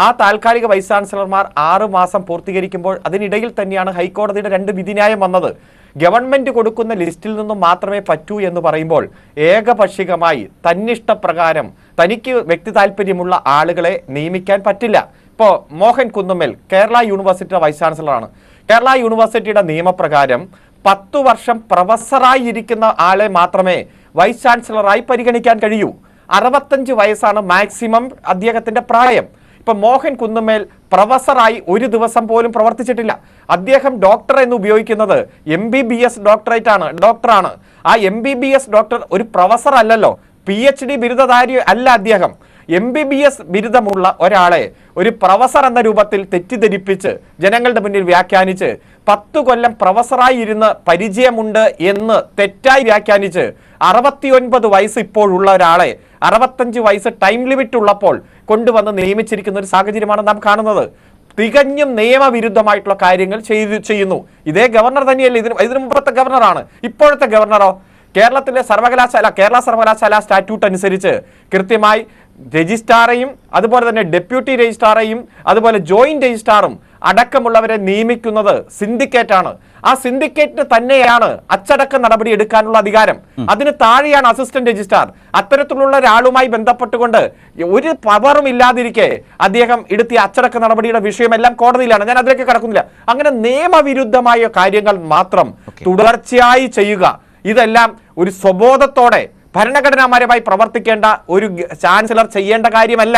ആ താൽക്കാലിക വൈസ് ചാൻസലർമാർ 6 മാസം പൂർത്തീകരിക്കുമ്പോൾ അതിനിടയിൽ തന്നെയാണ് ഹൈക്കോടതിയുടെ 2 വിധിന്യായം വന്നത്. ഗവൺമെന്റ് കൊടുക്കുന്ന ലിസ്റ്റിൽ നിന്നും മാത്രമേ പറ്റൂ എന്ന് പറയുമ്പോൾ ഏകപക്ഷികമായി തന്നിഷ്ടപ്രകാരം തനിക്ക് വ്യക്തി താല്പര്യമുള്ള ആളുകളെ നിയമിക്കാൻ പറ്റില്ല. ഇപ്പോൾ മോഹൻ കുന്നുമ്മൽ കേരള യൂണിവേഴ്സിറ്റിയുടെ വൈസ് ചാൻസലറാണ്. കേരള യൂണിവേഴ്സിറ്റിയുടെ നിയമപ്രകാരം 10 വർഷം പ്രൊഫസറായി ഇരിക്കുന്ന ആളെ മാത്രമേ വൈസ് ചാൻസലറായി പരിഗണിക്കാൻ കഴിയൂ. 65 വയസ്സാണ് മാക്സിമം അദ്ദേഹത്തിന്റെ പ്രായം. ഇപ്പൊ മോഹൻ കുന്നുമേൽ പ്രൊഫസറായി ഒരു ദിവസം പോലും പ്രവർത്തിച്ചിട്ടില്ല. അദ്ദേഹം ഡോക്ടർ എന്ന് ഉപയോഗിക്കുന്നത് MBBS ഡോക്ടറാണ്. ആ MBBS ഡോക്ടർ ഒരു പ്രൊഫസർ അല്ലല്ലോ, PhD ബിരുദധാരി അല്ല അദ്ദേഹം. MBBS ബിരുദമുള്ള ഒരാളെ ഒരു പ്രൊഫസർ എന്ന രൂപത്തിൽ തെറ്റിദ്ധരിപ്പിച്ച് ജനങ്ങളുടെ മുന്നിൽ വ്യാഖ്യാനിച്ച് 10 കൊല്ലം പ്രൊഫസറായി ഇരുന്ന് പരിചയമുണ്ട് എന്ന് തെറ്റായി വ്യാഖ്യാനിച്ച് 69 വയസ്സ് ഇപ്പോഴുള്ള ഒരാളെ 65 വയസ്സ് ടൈം ലിമിറ്റ് ഉള്ളപ്പോൾ കൊണ്ടുവന്ന് നിയമിച്ചിരിക്കുന്ന ഒരു സാഹചര്യമാണ് നാം കാണുന്നത്. തികഞ്ഞും നിയമവിരുദ്ധമായിട്ടുള്ള കാര്യങ്ങൾ ചെയ്യുന്നു. ഇതേ ഗവർണർ തന്നെയല്ലേ ഇതിനു മുമ്പത്തെ ഗവർണറാണ്. ഇപ്പോഴത്തെ ഗവർണറോ കേരളത്തിലെ കേരള സർവകലാശാല സ്റ്റാറ്റ്യൂട്ട് അനുസരിച്ച് കൃത്യമായി രജിസ്ട്രാറേയും അതുപോലെ തന്നെ ഡെപ്യൂട്ടി രജിസ്ട്രാറേയും അതുപോലെ ജോയിന്റ് രജിസ്ട്രാറും അടക്കമുള്ളവരെ നിയമിക്കുന്നത് സിൻഡിക്കേറ്റാണ്. ആ സിൻഡിക്കേറ്റിന് തന്നെയാണ് അച്ചടക്ക നടപടി എടുക്കാനുള്ള അധികാരം. അതിന് താഴെയാണ് അസിസ്റ്റന്റ് രജിസ്ട്രാർ. അത്തരത്തിലുള്ള ഒരാളുമായി ബന്ധപ്പെട്ടുകൊണ്ട് ഒരു പവറും ഇല്ലാതിരിക്കെ അദ്ദേഹം എടുത്തിയ അച്ചടക്ക നടപടിയുടെ വിഷയമെല്ലാം കോടതിയിലാണ്. ഞാൻ അതിലേക്ക് കടക്കുന്നില്ല. അങ്ങനെ നിയമവിരുദ്ധമായ കാര്യങ്ങൾ മാത്രം തുടർച്ചയായി ചെയ്യുക, ഇതെല്ലാം ഒരു സ്വബോധത്തോടെ ഭരണഘടനാപരമായി പ്രവർത്തിക്കേണ്ട ഒരു ചാൻസലർ ചെയ്യേണ്ട കാര്യമല്ല.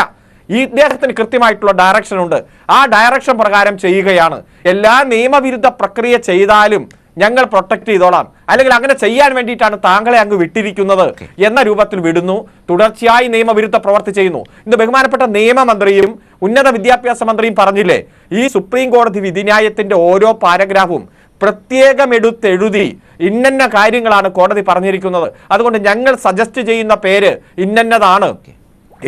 ഈ ഇദ്ദേഹത്തിന് കൃത്യമായിട്ടുള്ള ഡയറക്ഷൻ ഉണ്ട്. ആ ഡയറക്ഷൻ പ്രകാരം ചെയ്യുകയാണ്. എല്ലാ നിയമവിരുദ്ധ പ്രക്രിയ ചെയ്താലും ഞങ്ങൾ പ്രൊട്ടക്ട് ചെയ്തോളാം, അല്ലെങ്കിൽ അങ്ങനെ ചെയ്യാൻ വേണ്ടിയിട്ടാണ് താങ്കളെ അങ്ങ് വിട്ടിരിക്കുന്നത് എന്ന രൂപത്തിൽ വിടുന്നു. തുടർച്ചയായി നിയമവിരുദ്ധ പ്രവർത്തി ചെയ്യുന്നു. ഇന്ന് ബഹുമാനപ്പെട്ട നിയമമന്ത്രിയും ഉന്നത വിദ്യാഭ്യാസ മന്ത്രിയും പറഞ്ഞില്ലേ, ഈ സുപ്രീം കോടതി വിധിന്യായത്തിന്റെ ഓരോ പാരഗ്രാഫും പ്രത്യേകം എടുത്തെഴുതി ഇന്നന്ന കാര്യങ്ങളാണ് കോടതി പറഞ്ഞിരിക്കുന്നത്, അതുകൊണ്ട് ഞങ്ങൾ സജസ്റ്റ് ചെയ്യുന്ന പേര് ഇന്നന്നതാണ്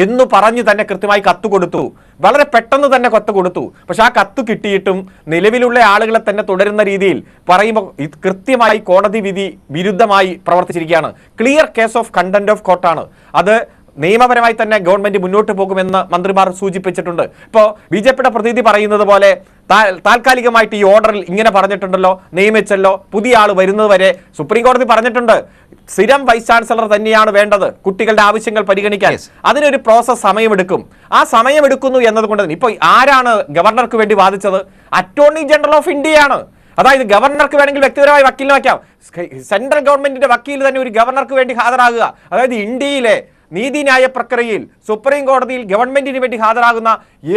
എന്ന് പറഞ്ഞു തന്നെ കൃത്യമായി കത്ത് കൊടുത്തു. വളരെ പെട്ടെന്ന് തന്നെ കത്ത് കൊടുത്തു. പക്ഷെ ആ കത്ത് കിട്ടിയിട്ടും നിലവിലുള്ള ആളുകളെ തന്നെ തുടരുന്ന രീതിയിൽ പറയുമ്പോൾ ഇത് കൃത്യമായി കോടതി വിധി വിരുദ്ധമായി പ്രവർത്തിച്ചിരിക്കുകയാണ്. Clear case of contempt of കോർട്ടാണ്. അത് നിയമപരമായി തന്നെ ഗവൺമെന്റ് മുന്നോട്ട് പോകുമെന്ന് മന്ത്രിമാർ സൂചിപ്പിച്ചിട്ടുണ്ട്. ഇപ്പോൾ BJPയുടെ പ്രതിനിധി പറയുന്നത് പോലെ താൽക്കാലികമായിട്ട് ഈ ഓർഡറിൽ ഇങ്ങനെ പറഞ്ഞിട്ടുണ്ടല്ലോ, നിയമിച്ചല്ലോ, പുതിയ ആൾ വരുന്നത് വരെ സുപ്രീം കോടതി പറഞ്ഞിട്ടുണ്ട് സ്ഥിരം വൈസ് ചാൻസലർ തന്നെയാണ് വേണ്ടത് കുട്ടികളുടെ ആവശ്യങ്ങൾ പരിഗണിക്കാൻ. അതിനൊരു പ്രോസസ് സമയമെടുക്കും. ആ സമയമെടുക്കുന്നു എന്നതുകൊണ്ട് തന്നെ ഇപ്പോൾ ആരാണ് ഗവർണർക്ക് വേണ്ടി വാദിച്ചത്? അറ്റോർണി ജനറൽ ഓഫ് ഇന്ത്യയാണ്. അതായത് ഗവർണർക്ക് വേണമെങ്കിൽ വ്യക്തിപരമായി വക്കീലിനെ വയ്ക്കാം. സെൻട്രൽ ഗവൺമെന്റിന്റെ വക്കീൽ തന്നെ ഒരു ഗവർണർക്ക് വേണ്ടി ഹാജരാകുക. അതായത് ഇന്ത്യയിലെ നീതിന്യായ പ്രക്രിയയിൽ സുപ്രീം കോടതിയിൽ ഗവൺമെന്റിന് വേണ്ടി ഹാജരാകുന്ന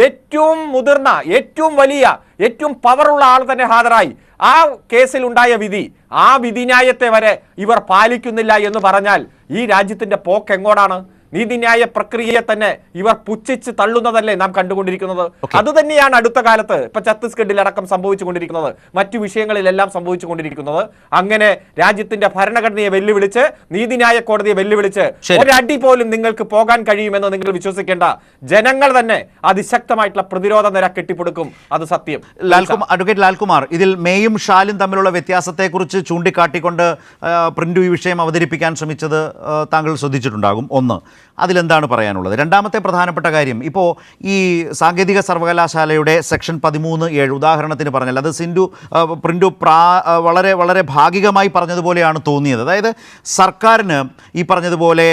ഏറ്റവും മുതിർന്ന, ഏറ്റവും വലിയ, ഏറ്റവും പവറുള്ള ആൾ തന്നെ ഹാജരായി ആ കേസിൽ ഉണ്ടായ വിധി, ആ വിധിന്യായത്തെ വരെ ഇവർ പാലിക്കുന്നില്ല എന്ന് പറഞ്ഞാൽ ഈ രാജ്യത്തിന്റെ പോക്ക് എങ്ങോട്ടാണ്? നീതിന്യായ പ്രക്രിയയെ തന്നെ ഇവർ പുച്ഛിച്ച് തള്ളുന്നതല്ലേ നാം കണ്ടുകൊണ്ടിരിക്കുന്നത്. അതുതന്നെയാണ് അടുത്ത കാലത്ത് ഇപ്പൊ ഛത്തീസ്ഗഡിലടക്കം സംഭവിച്ചുകൊണ്ടിരിക്കുന്നത്, മറ്റു വിഷയങ്ങളിലെല്ലാം സംഭവിച്ചുകൊണ്ടിരിക്കുന്നത്. അങ്ങനെ രാജ്യത്തിന്റെ ഭരണഘടനയെ വെല്ലുവിളിച്ച്, നീതിന്യായ കോടതിയെ വെല്ലുവിളിച്ച് ഒരടി പോലും നിങ്ങൾക്ക് പോകാൻ കഴിയുമെന്ന് നിങ്ങൾ വിശ്വസിക്കേണ്ട. ജനങ്ങൾ തന്നെ അതിശക്തമായിട്ടുള്ള പ്രതിരോധ നിര കെട്ടിപ്പടുക്കും, അത് സത്യം. അഡ്വക്കേറ്റ് ലാൽകുമാർ, ഇതിൽ മേയും ഷാലും തമ്മിലുള്ള വ്യത്യാസത്തെക്കുറിച്ച് ചൂണ്ടിക്കാട്ടിക്കൊണ്ട് പ്രിന്റു ഈ വിഷയം അവതരിപ്പിക്കാൻ ശ്രമിച്ചത് താങ്കൾ ശ്രദ്ധിച്ചിട്ടുണ്ടാകും. ഒന്ന്, അതിലെന്താണ് പറയാനുള്ളത്? രണ്ടാമത്തെ പ്രധാനപ്പെട്ട കാര്യം, ഇപ്പോൾ ഈ സാങ്കേതിക സർവകലാശാലയുടെ സെക്ഷൻ 13(7) ഉദാഹരണത്തിന് പറഞ്ഞാൽ അത് പ്രിന്റു വളരെ വളരെ ഭാഗികമായി പറഞ്ഞതുപോലെയാണ് തോന്നിയത്. അതായത് സർക്കാരിന് ഈ പറഞ്ഞതുപോലെ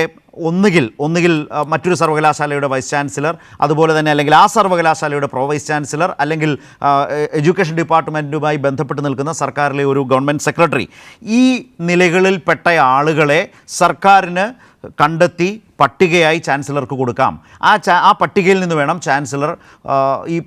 ഒന്നുകിൽ മറ്റൊരു സർവകലാശാലയുടെ വൈസ് ചാൻസലർ, അതുപോലെ തന്നെ അല്ലെങ്കിൽ ആ സർവകലാശാലയുടെ പ്രോ വൈസ് ചാൻസലർ, അല്ലെങ്കിൽ എഡ്യൂക്കേഷൻ ഡിപ്പാർട്ട്മെൻറ്റുമായി ബന്ധപ്പെട്ട് നിൽക്കുന്ന സർക്കാരിലെ ഒരു ഗവൺമെൻറ് സെക്രട്ടറി, ഈ നിലകളിൽപ്പെട്ട ആളുകളെ സർക്കാരിന് കണ്ടെത്തി പട്ടികയായി ചാൻസലർക്ക് കൊടുക്കാം. ആ പട്ടികയിൽ നിന്ന് വേണം ചാൻസലർ ഈ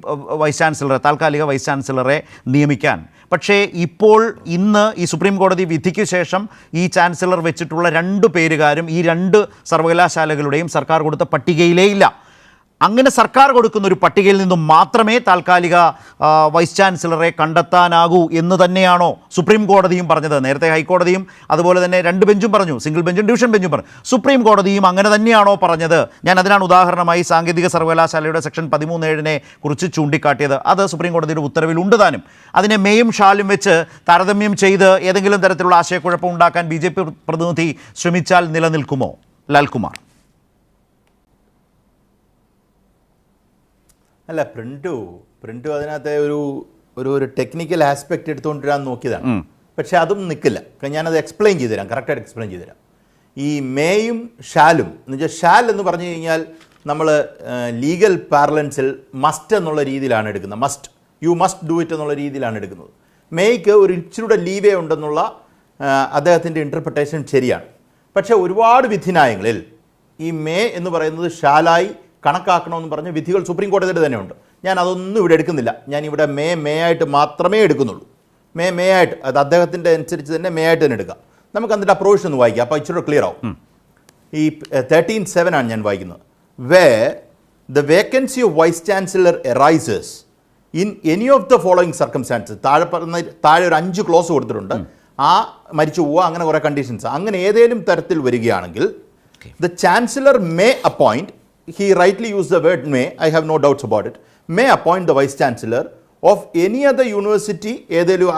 വൈസ് ചാൻസലറെ, താൽക്കാലിക വൈസ് ചാൻസലറെ നിയമിക്കാൻ. പക്ഷേ ഇപ്പോൾ ഇന്ന് ഈ സുപ്രീം കോടതി വിധിക്ക് ശേഷം ഈ ചാൻസലർ വെച്ചിട്ടുള്ള 2 പേരുകാരും ഈ 2 സർവകലാശാലകളുടെയും സർക്കാർ കൊടുത്ത പട്ടികയിലേ ഇല്ല. അങ്ങനെ സർക്കാർ കൊടുക്കുന്ന ഒരു പട്ടികയിൽ നിന്നും മാത്രമേ താൽക്കാലിക വൈസ് ചാൻസലറെ കണ്ടെത്താനാകൂ എന്ന് തന്നെയാണോ സുപ്രീം കോടതിയും പറഞ്ഞത്? നേരത്തെ ഹൈക്കോടതിയും അതുപോലെ തന്നെ 2 ബെഞ്ചും പറഞ്ഞു, സിംഗിൾ ബെഞ്ചും ഡിവിഷൻ ബെഞ്ചും പറഞ്ഞു. സുപ്രീം കോടതിയും അങ്ങനെ തന്നെയാണോ പറഞ്ഞത്? ഞാൻ അതിനാണ് ഉദാഹരണമായി സാങ്കേതിക സർവകലാശാലയുടെ സെക്ഷൻ 13(7) കുറിച്ച് ചൂണ്ടിക്കാട്ടിയത്. അത് സുപ്രീം കോടതിയുടെ ഉത്തരവിൽ ഉണ്ട് താനും. അതിനെ മേയും ഷാലും വെച്ച് താരതമ്യം ചെയ്ത് ഏതെങ്കിലും തരത്തിലുള്ള ആശയക്കുഴപ്പം ഉണ്ടാക്കാൻ BJP പ്രതിനിധി ശ്രമിച്ചാൽ നിലനിൽക്കുമോ? ലാൽകുമാർ. അല്ല, പ്രിൻറ്റു അതിനകത്തെ ഒരു ടെക്നിക്കൽ ആസ്പെക്റ്റ് എടുത്തുകൊണ്ടിരാൻ നോക്കിയതാണ്. പക്ഷേ അതും നിൽക്കില്ല. ഞാനത് എക്സ്പ്ലെയിൻ ചെയ്തുതരാം, കറക്റ്റായിട്ട് എക്സ്പ്ലെയിൻ ചെയ്തുതരാം. ഈ മേയും ഷാലും എന്ന് വെച്ചാൽ, ഷാൽ എന്ന് പറഞ്ഞു കഴിഞ്ഞാൽ നമ്മൾ ലീഗൽ പാരലൻസിൽ മസ്റ്റ് എന്നുള്ള രീതിയിലാണ് എടുക്കുന്നത്. യു മസ്റ്റ് ഡു ഇറ്റ് എന്നുള്ള രീതിയിലാണ് എടുക്കുന്നത്. മേയ്ക്ക് ഒരു ഇച്ചിരൂടെ ലീവേ ഉണ്ടെന്നുള്ള അദ്ദേഹത്തിൻ്റെ ഇൻ്റർപ്രിട്ടേഷൻ ശരിയാണ്. പക്ഷേ ഒരുപാട് വിധിന്യായങ്ങളിൽ ഈ മേ എന്ന് പറയുന്നത് ഷാലായി കണക്കാക്കണമെന്ന് പറഞ്ഞ വിധികൾ സുപ്രീം കോടതിയുടെ തന്നെ ഉണ്ട്. ഞാൻ അതൊന്നും ഇവിടെ എടുക്കുന്നില്ല. ഞാൻ ഇവിടെ മേ ആയിട്ട് മാത്രമേ എടുക്കുന്നുള്ളൂ. മേ ആയിട്ട്, അത് അദ്ദേഹത്തിൻ്റെ അനുസരിച്ച് തന്നെ മേ ആയിട്ട് തന്നെ എടുക്കാം. നമുക്ക് എന്നിട്ട് ആ പ്രൊവിഷൻ ഒന്ന് വായിക്കാം, അപ്പോൾ ഇച്ചിരി ക്ലിയർ ആവും. ഈ 13(7) ആണ് ഞാൻ വായിക്കുന്നത്. The vacancy of vice chancellor arises in any of the following circumstances. താഴെ ഒരു 5 ക്ലോസ് കൊടുത്തിട്ടുണ്ട്. ആ മരിച്ചു പോവുക, അങ്ങനെ കുറേ കണ്ടീഷൻസ്. അങ്ങനെ ഏതെങ്കിലും തരത്തിൽ വരികയാണെങ്കിൽ the chancellor may appoint, he rightly used the word may, I have no doubts about it, may appoint the vice chancellor of any other university, ഏതെങ്കിലും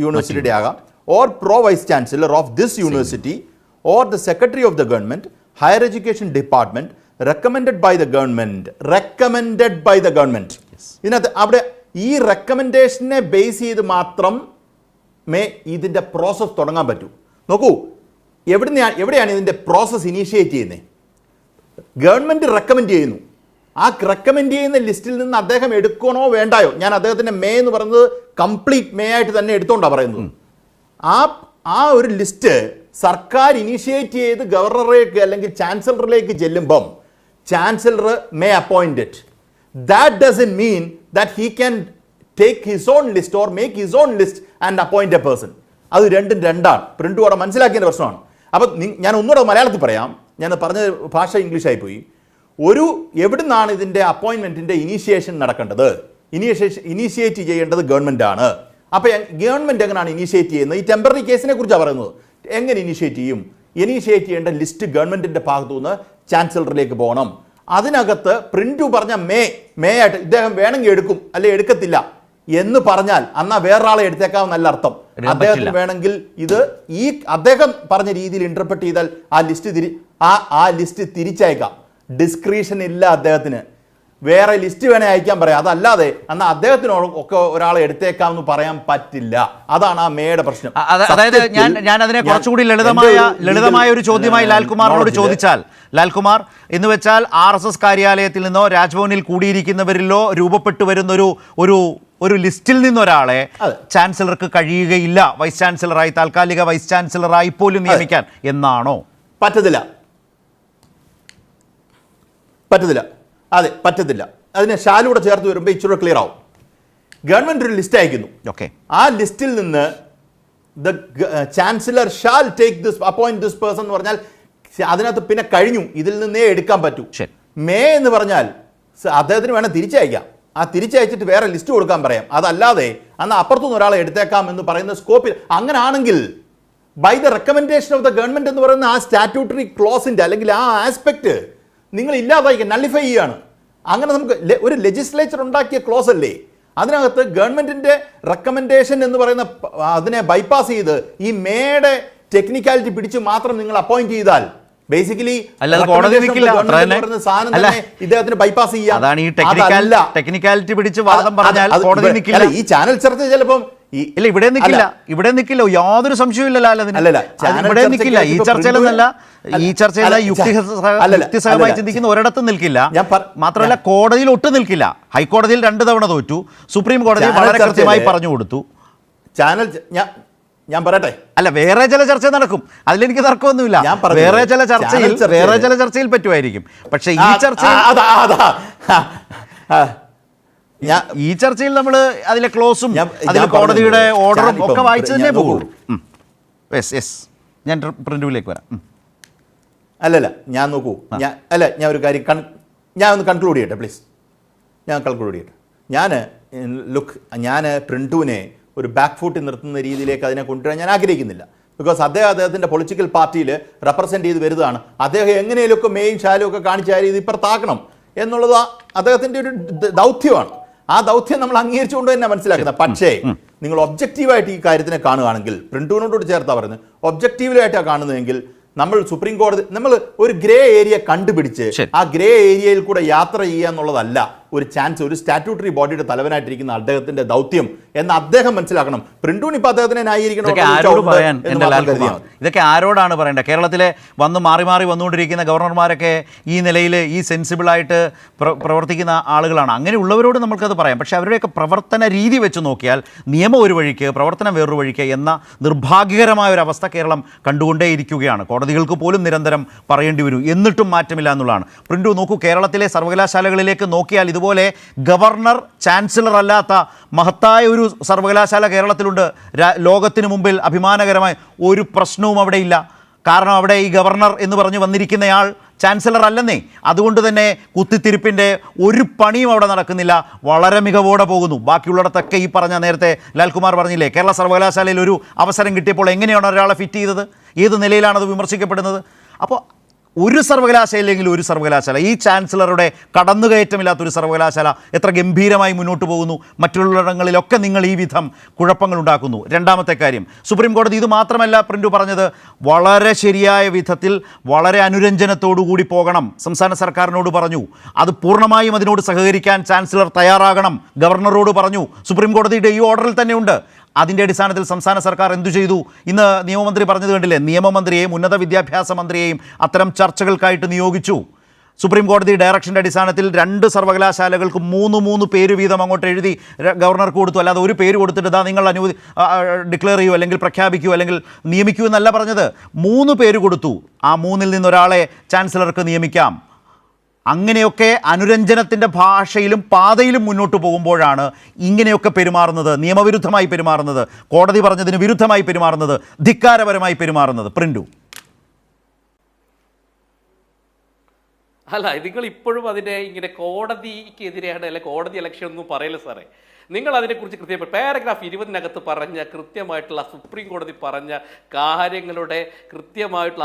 യൂണിവേഴ്സിറ്റിയുടെ ആകാം, or pro vice chancellor of this university, or the secretary of the government, higher education department, recommended by the government. ഇതിനകത്ത് അവിടെ ഈ റെക്കമെൻഡേഷനെ base ചെയ്ത് മാത്രം ഇതിൻ്റെ process തുടങ്ങാൻ പറ്റൂ. നോക്കൂ, എവിടെയാണ് ഇതിൻ്റെ പ്രോസസ്സ് ഇനീഷ്യേറ്റ് ചെയ്യുന്നത്? ഗവൺമെൻറ് റെക്കമെൻഡ് ചെയ്യുന്നു. ആ റെക്കമെൻഡ് ചെയ്യുന്ന ലിസ്റ്റിൽ നിന്ന് അദ്ദേഹം എടുക്കണോ വേണ്ടായോ? ഞാൻ അദ്ദേഹത്തിൻ്റെ മേ എന്ന് പറയുന്നത് കംപ്ലീറ്റ് മേ ആയിട്ട് തന്നെ എടുത്തോണ്ടാണ് പറയുന്നത്. ആ ഒരു ലിസ്റ്റ് സർക്കാർ ഇനീഷ്യേറ്റ് ചെയ്ത് ഗവർണറിലേക്ക് അല്ലെങ്കിൽ ചാൻസലറിലേക്ക് ചെല്ലുമ്പം chancellor may appoint it. That doesn't mean that he can take his own list or make his own list and appoint A person. അത് രണ്ടാണ്. പ്രിൻറ്റു അവിടെ മനസ്സിലാക്കിയ പ്രശ്നമാണ്. അപ്പം ഞാൻ ഒന്നുകൂടെ മലയാളത്തിൽ പറയാം. ഞാൻ പറഞ്ഞ ഭാഷ ഇംഗ്ലീഷായി പോയി. എവിടുന്നാണ് ഇതിൻ്റെ അപ്പോയിൻമെൻറ്റിൻ്റെ ഇനീഷ്യേഷൻ നടക്കേണ്ടത്? ഇനീഷ്യേറ്റ് ചെയ്യേണ്ടത് ഗവൺമെൻറ്റാണ്. അപ്പോൾ ഗവൺമെൻറ് എങ്ങനെയാണ് ഇനീഷ്യേറ്റ് ചെയ്യുന്നത്? ഈ ടെമ്പററി കേസിനെ കുറിച്ചാണ് പറയുന്നത്. എങ്ങനെ ഇനീഷ്യേറ്റ് ചെയ്യും? ഇനീഷ്യേറ്റ് ചെയ്യേണ്ട ലിസ്റ്റ് ഗവൺമെൻറ്റിൻ്റെ ഭാഗത്തു നിന്ന് ചാൻസലറിലേക്ക് പോകണം. അതിനകത്ത് പ്രിൻറ്റു പറഞ്ഞ മേ ആയിട്ട് ഇദ്ദേഹം വേണമെങ്കിൽ എടുക്കും, അല്ലെ എടുക്കത്തില്ല എന്ന് പറഞ്ഞാൽ എന്നാൽ വേറൊരാളെ എടുത്തേക്കാവും നല്ല അർത്ഥം. അദ്ദേഹത്തിന് വേണമെങ്കിൽ ഇത് ഈ അദ്ദേഹം പറഞ്ഞ രീതിയിൽ ഇന്റർപ്രറ്റ് ചെയ്താൽ ആ ലിസ്റ്റ് തിരിച്ചയക്കാം. ഡിസ്ക്രിഷൻ ഇല്ല അദ്ദേഹത്തിന്. വേറെ ലിസ്റ്റ് വേണേ അയക്കാൻ പറയാം. അതല്ലാതെ എന്നാൽ അദ്ദേഹത്തിനോട് ഒക്കെ ഒരാളെ എടുത്തേക്കാമെന്ന് പറയാൻ പറ്റില്ല. അതാണ് ആ മേയുടെ പ്രശ്നം. അതായത് ഞാൻ അതിനെ കുറച്ചുകൂടി ലളിതമായ ഒരു ചോദ്യമായി ലാൽകുമാറിനോട് ചോദിച്ചാൽ, ലാൽകുമാർ, എന്ന് വെച്ചാൽ RSS കാര്യാലയത്തിൽ നിന്നോ രാജ്ഭവനിൽ കൂടിയിരിക്കുന്നവരിലോ രൂപപ്പെട്ടു വരുന്ന ഒരു ലിസ്റ്റിൽ നിന്നൊരാളെ ചാൻസലർക്ക് കഴിയുകയില്ല വൈസ് ചാൻസലറായി, താൽക്കാലിക വൈസ് ചാൻസലറായി പോലും നിയമിക്കാൻ എന്നാണോ? പറ്റത്തില്ല. അതെ, പറ്റത്തില്ല. അതിനെ ഷാലൂടെ ചേർത്ത് വരുമ്പോൾ ഇച്ചിരി ക്ലിയർ ആവും. ഗവൺമെന്റ് ഒരു ലിസ്റ്റ് അയക്കുന്നു. ആ ലിസ്റ്റിൽ നിന്ന് the chancellor shall take this appoint this person എന്ന് പറഞ്ഞാൽ അതിനകത്ത് പിന്നെ കഴിഞ്ഞു, ഇതിൽ നിന്നേ എടുക്കാൻ പറ്റൂ. മേ എന്ന് പറഞ്ഞാൽ അദ്ദേഹത്തിന് വേണം തിരിച്ചയക്കാം. ആ തിരിച്ചയച്ചിട്ട് വേറെ ലിസ്റ്റ് കൊടുക്കാൻ പറയാം. അതല്ലാതെ അന്ന് അപ്പുറത്തുനിന്ന് ഒരാളെ എടുത്തേക്കാം എന്ന് പറയുന്ന സ്കോപ്പിൽ അങ്ങനെ ആണെങ്കിൽ by the recommendation of the government എന്ന് പറയുന്ന ആ സ്റ്റാറ്റ്യൂട്ടറി ക്ലോസിന്റെ അല്ലെങ്കിൽ ആ ആസ്പെക്ട് നിങ്ങൾ ഇല്ലാതായി നള്ളിഫൈ ചെയ്യാണ്. അങ്ങനെ നമുക്ക് ഒരു ലെജിസ്ലേച്ചർ ഉണ്ടാക്കിയ ക്ലോസ് അല്ലേ, അതിനകത്ത് ഗവൺമെന്റിന്റെ റെക്കമെൻഡേഷൻ എന്ന് പറയുന്ന അതിനെ ബൈപ്പാസ് ചെയ്ത് ഈ മേയുടെ ടെക്നിക്കാലിറ്റി പിടിച്ച് മാത്രം നിങ്ങൾ അപ്പോയിന്റ് ചെയ്താൽ ബേസിക്കലി ഇദ്ദേഹത്തിന് ബൈപ്പാസ് ചെയ്യാം. അതാണ് ഈ ടെക്നിക്കാലിറ്റി പിടിച്ച് വാദം പറഞ്ഞാൽ കോടതി നിൽക്കില്ല. ഈ ചാനൽ ചർച്ച ചിലപ്പം ഇല്ല, ഇവിടെ നിൽക്കില്ല, യാതൊരു സംശയവുമില്ലല്ലോ. ഇവിടെ നിൽക്കില്ല. ഈ ചർച്ചയിലൊന്നല്ല, ഈ ചർച്ചയിൽ യുക്തിസഹമായി ചിന്തിക്കുന്ന ഒരിടത്തും നിൽക്കില്ല. മാത്രമല്ല കോടതിയിൽ ഒട്ടും നിൽക്കില്ല. ഹൈക്കോടതിയിൽ 2 തവണ തോറ്റു, സുപ്രീം കോടതി വളരെ കൃത്യമായി പറഞ്ഞു കൊടുത്തു. ഞാൻ പറയട്ടെ, അല്ല വേറെ ചില ചർച്ച നടക്കും, അതിലെനിക്ക് തർക്കമൊന്നുമില്ല. ഞാൻ പറഞ്ഞത് വേറെ ചില ചർച്ചയിൽ ചർച്ചയിൽ വേറെ ചില ചർച്ചയിൽ പറ്റുമായിരിക്കും. പക്ഷേ ഈ ചർച്ചയിൽ ഈ ചർച്ചയിൽ നമ്മൾ അതിലെ ക്ലോസും അതിലെ കോടതിയുടെ ഓർഡറും ഒക്കെ വായിച്ചു തന്നെ പോകുള്ളൂ. ഞാൻ പ്രിന്റുവിലേക്ക് വരാം. അല്ലല്ല, ഞാൻ നോക്കൂ, ഞാൻ ഒരു കാര്യം ഞാൻ ഒന്ന് കൺക്ലൂഡ് ചെയ്യട്ടെ പ്ലീസ്. ഞാൻ കൺക്ലൂഡ് ചെയ്യട്ടെ. ഞാൻ പ്രിന്റുവിനെ ഒരു ബാക്ക് ഫുട്ടിൽ നിർത്തുന്ന രീതിയിലേക്ക് അതിനെ കൊണ്ടുവരാൻ ഞാൻ ആഗ്രഹിക്കുന്നില്ല. ബിക്കോസ് അദ്ദേഹത്തിൻ്റെ പൊളിറ്റിക്കൽ പാർട്ടിയിൽ റെപ്രസെൻറ്റ് ചെയ്ത് വരുന്നതാണ്. അദ്ദേഹം എങ്ങനെയൊക്കെ മെയിൻ ശാലും ഒക്കെ കാണിച്ചാൽ ഇത് ഇപ്പുറത്താക്കണം എന്നുള്ളത് അദ്ദേഹത്തിൻ്റെ ഒരു ദൗത്യമാണ്. ആ ദൗത്യം നമ്മൾ അംഗീകരിച്ചുകൊണ്ട് തന്നെ മനസ്സിലാക്കുന്നത്. പക്ഷേ നിങ്ങൾ ഒബ്ജക്റ്റീവായിട്ട് ഈ കാര്യത്തിനെ കാണുകയാണെങ്കിൽ, പ്രിന്റുവിനോട് ചേർത്താ പറയുന്നത്, ഒബ്ജക്റ്റീവിലായിട്ടാണ് കാണുന്നതെങ്കിൽ നമ്മൾ സുപ്രീം കോടതി നമ്മൾ ഒരു ഗ്രേ ഏരിയ കണ്ടുപിടിച്ച് ആ ഗ്രേ ഏരിയയിൽ കൂടെ യാത്ര ചെയ്യുക എന്നുള്ളതല്ല ഒരു ചാൻസ് ഒരു സ്റ്റാറ്റ്യൂട്ടറി ബോഡിയുടെ തലവനായിട്ടിരിക്കുന്ന അദ്ദേഹത്തിന്റെ ദൗത്യം എന്ന് അദ്ദേഹം മനസ്സിലാക്കണം. പ്രിന്റൂൺ ഇപ്പൊ അദ്ദേഹത്തിനെ ഇതൊക്കെ ആരോടാണ് പറയേണ്ടത്? കേരളത്തിലെ മാറി മാറി വന്നുകൊണ്ടിരിക്കുന്ന ഗവർണർമാരൊക്കെ ഈ നിലയിൽ ഈ സെൻസിബിളായിട്ട് പ്രവർത്തിക്കുന്ന ആളുകളാണ്. അങ്ങനെയുള്ളവരോട് നമുക്കത് പറയാം. പക്ഷേ അവരുടെയൊക്കെ പ്രവർത്തന രീതി വെച്ച് നോക്കിയാൽ നിയമം ഒരു വഴിക്ക്, പ്രവർത്തനം വേറൊരു വഴിക്ക് എന്ന നിർഭാഗ്യകരമായ ഒരു അവസ്ഥ കേരളം കണ്ടുകൊണ്ടേയിരിക്കുകയാണ്. കോടതികൾക്ക് പോലും നിരന്തരം പറയേണ്ടി വരും, എന്നിട്ടും മാറ്റമില്ല എന്നുള്ളതാണ്. പ്രിന്റു നോക്കൂ, കേരളത്തിലെ സർവകലാശാലകളിലേക്ക് നോക്കിയാൽ ഇതുപോലെ ഗവർണർ, ചാൻസലർ അല്ലാത്ത മഹത്തായ ഒരു സർവകലാശാല കേരളത്തിലുണ്ട്. ലോകത്തിന് മുമ്പിൽ അഭിമാനകരമായ ഒരു പ്രശ്നവും അവിടെയില്ല. കാരണം അവിടെ ഈ ഗവർണർ എന്ന് പറഞ്ഞു വന്നിരിക്കുന്നയാൾ ചാൻസലർ അല്ലെന്നേ. അതുകൊണ്ട് തന്നെ കുത്തിത്തിരിപ്പിൻ്റെ ഒരു പണിയും അവിടെ നടക്കുന്നില്ല, വളരെ മികവോടെ പോകുന്നു. ബാക്കിയുള്ളിടത്തൊക്കെ ഈ പറഞ്ഞ നേരത്തെ ലാൽകുമാർ പറഞ്ഞില്ലേ, കേരള സർവകലാശാലയിൽ ഒരു അവസരം കിട്ടിയപ്പോൾ എങ്ങനെയാണ് ഒരാളെ ഫിറ്റ് ചെയ്തത്, ഏത് നിലയിലാണത് വിമർശിക്കപ്പെടുന്നത്? അപ്പോൾ ഒരു സർവകലാശാലയെങ്കിലും ഒരു സർവകലാശാല, ഈ ചാൻസലറുടെ കടന്നുകയറ്റമില്ലാത്തൊരു സർവകലാശാല എത്ര ഗംഭീരമായി മുന്നോട്ട് പോകുന്നു. മറ്റുള്ളിടങ്ങളിലൊക്കെ നിങ്ങൾ ഈ വിധം കുഴപ്പങ്ങൾ ഉണ്ടാക്കുന്നു. രണ്ടാമത്തെ കാര്യം, സുപ്രീം കോടതി ഇത് മാത്രമല്ല പ്രിന്റു പറഞ്ഞത്, വളരെ ശരിയായ വിധത്തിൽ വളരെ അനുരഞ്ജനത്തോടു കൂടി പോകണം. സംസ്ഥാന സർക്കാരിനോട് പറഞ്ഞു, അത് പൂർണ്ണമായും അതിനോട് സഹകരിക്കാൻ ചാൻസലർ തയ്യാറാകണം. ഗവർണറോട് പറഞ്ഞു. സുപ്രീം കോടതിയുടെ ഈ ഓർഡറിൽ തന്നെയുണ്ട്. അതിൻ്റെ അടിസ്ഥാനത്തിൽ സംസ്ഥാന സർക്കാർ എന്തു ചെയ്തു? ഇന്ന് നിയമമന്ത്രി പറഞ്ഞത് കണ്ടില്ലേ, നിയമമന്ത്രിയെയും ഉന്നത വിദ്യാഭ്യാസ മന്ത്രിയെയും അത്തരം ചർച്ചകൾക്കായിട്ട് നിയോഗിച്ചു. സുപ്രീം കോടതി ഡയറക്ഷൻ്റെ അടിസ്ഥാനത്തിൽ 2 സർവകലാശാലകൾക്ക് 3 പേര് വീതം അങ്ങോട്ട് എഴുതി ഗവർണർക്ക് കൊടുത്തു. അല്ലാതെ ഒരു പേര് കൊടുത്തിട്ട് ഇതാ നിങ്ങൾ ഡിക്ലെയർ ചെയ്യൂ, അല്ലെങ്കിൽ പ്രഖ്യാപിക്കൂ, അല്ലെങ്കിൽ നിയമിക്കൂ എന്നല്ല പറഞ്ഞത്. 3 പേര് കൊടുത്തു. ആ 3-ൽ നിന്നൊരാളെ ചാൻസലർക്ക് നിയമിക്കാം. അങ്ങനെയൊക്കെ അനുരഞ്ജനത്തിൻ്റെ ഭാഷയിലും പാതയിലും മുന്നോട്ട് പോകുമ്പോഴാണ് ഇങ്ങനെയൊക്കെ പെരുമാറുന്നത്, നിയമവിരുദ്ധമായി പെരുമാറുന്നത്, കോടതി പറഞ്ഞതിന് വിരുദ്ധമായി പെരുമാറുന്നത്, ധിക്കാരപരമായി പെരുമാറുന്നത്. പ്രിന്റു അല്ല, നിങ്ങൾ ഇപ്പോഴും അതിനെ ഇങ്ങനെ കോടതിക്കെതിരെയാണ്, അല്ലെ കോടതി ഇലക്ഷൻ ഒന്നും പറയല്ല സാറേ. നിങ്ങൾ അതിനെക്കുറിച്ച് കൃത്യമായി പാരഗ്രാഫ് 20-നകത്ത് പറഞ്ഞ കൃത്യമായിട്ടുള്ള സുപ്രീം കോടതി പറഞ്ഞ കാര്യങ്ങളുടെ കൃത്യമായിട്ടുള്ള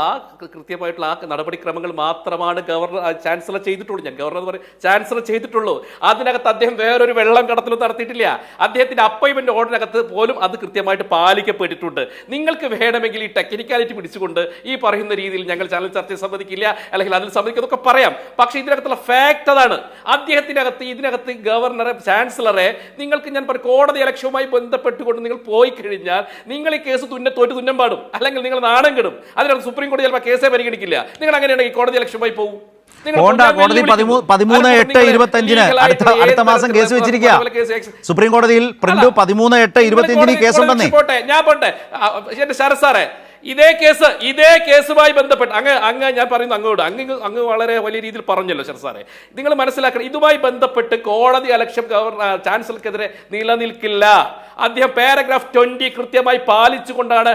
ആ നടപടിക്രമങ്ങൾ മാത്രമാണ് ചാൻസലർ ചെയ്തിട്ടുള്ളൂ. ഞാൻ ഗവർണർ എന്ന് പറയും ചാൻസലർ ചെയ്തിട്ടുള്ളൂ. അതിനകത്ത് അദ്ദേഹം വേറൊരു വെള്ളം കടത്തലും നടത്തിയിട്ടില്ല. അദ്ദേഹത്തിൻ്റെ അപ്പോയിൻമെന്റ് ഓർഡറിനകത്ത് പോലും അത് കൃത്യമായിട്ട് പാലിക്കപ്പെട്ടിട്ടുണ്ട്. നിങ്ങൾക്ക് വേണമെങ്കിൽ ഈ ടെക്നിക്കാലിറ്റി പിടിച്ചുകൊണ്ട് ഈ പറയുന്ന രീതിയിൽ ഞങ്ങൾ ചാനൽ ചർച്ചയെ സമ്മതിക്കില്ല, അല്ലെങ്കിൽ അതിൽ സമ്മതിക്കുന്നതൊക്കെ പറയാം. പക്ഷേ ഇതിനകത്തുള്ള ഫാക്ട് അതാണ്. ഇതിനകത്ത് ഗവർണറെ, ചാൻസലറെ ഞാൻ പറയും, കോടതി ഇലക്ഷനുമായി ബന്ധപ്പെട്ടുകൊണ്ട് നിങ്ങൾ പോയി കഴിഞ്ഞാൽ നിങ്ങൾ ഈ കേസ് തോറ്റ് തുന്നം പാടും, അല്ലെങ്കിൽ നിങ്ങൾ നാണം കെടും. അതിനകത്ത് സുപ്രീം കോടതി ചിലപ്പോൾ കേസേ പരിഗണിക്കില്ല. നിങ്ങൾ അങ്ങനെയാണെങ്കിൽ കോടതി ഇലക്ഷനുമായി പോകും. കോടതി 13/8/25 അടുത്ത മാസം കേസ് വെച്ചിരിക്കുക സുപ്രീം കോടതിയിൽ. പ്രിന്റു 13/8/25 കേസുണ്ടെന്നേ. ഞാൻ പോട്ടെ എന്റെ ശരത് സാറേ, ഇതേ കേസുമായി ബന്ധപ്പെട്ട് അങ്ങ് ഞാൻ പറയുന്നു അങ്ങോട്ട് അങ്ങ് വളരെ വലിയ രീതിയിൽ പറഞ്ഞല്ലോ ശരത് സാറേ. നിങ്ങൾ മനസ്സിലാക്കണം, ഇതുമായി ബന്ധപ്പെട്ട് കോടതി അലക്ഷ്യം ചാൻസലർക്കെതിരെ നിലനിൽക്കില്ല. അദ്ദേഹം പാരഗ്രാഫ് 20 കൃത്യമായി പാലിച്ചുകൊണ്ടാണ്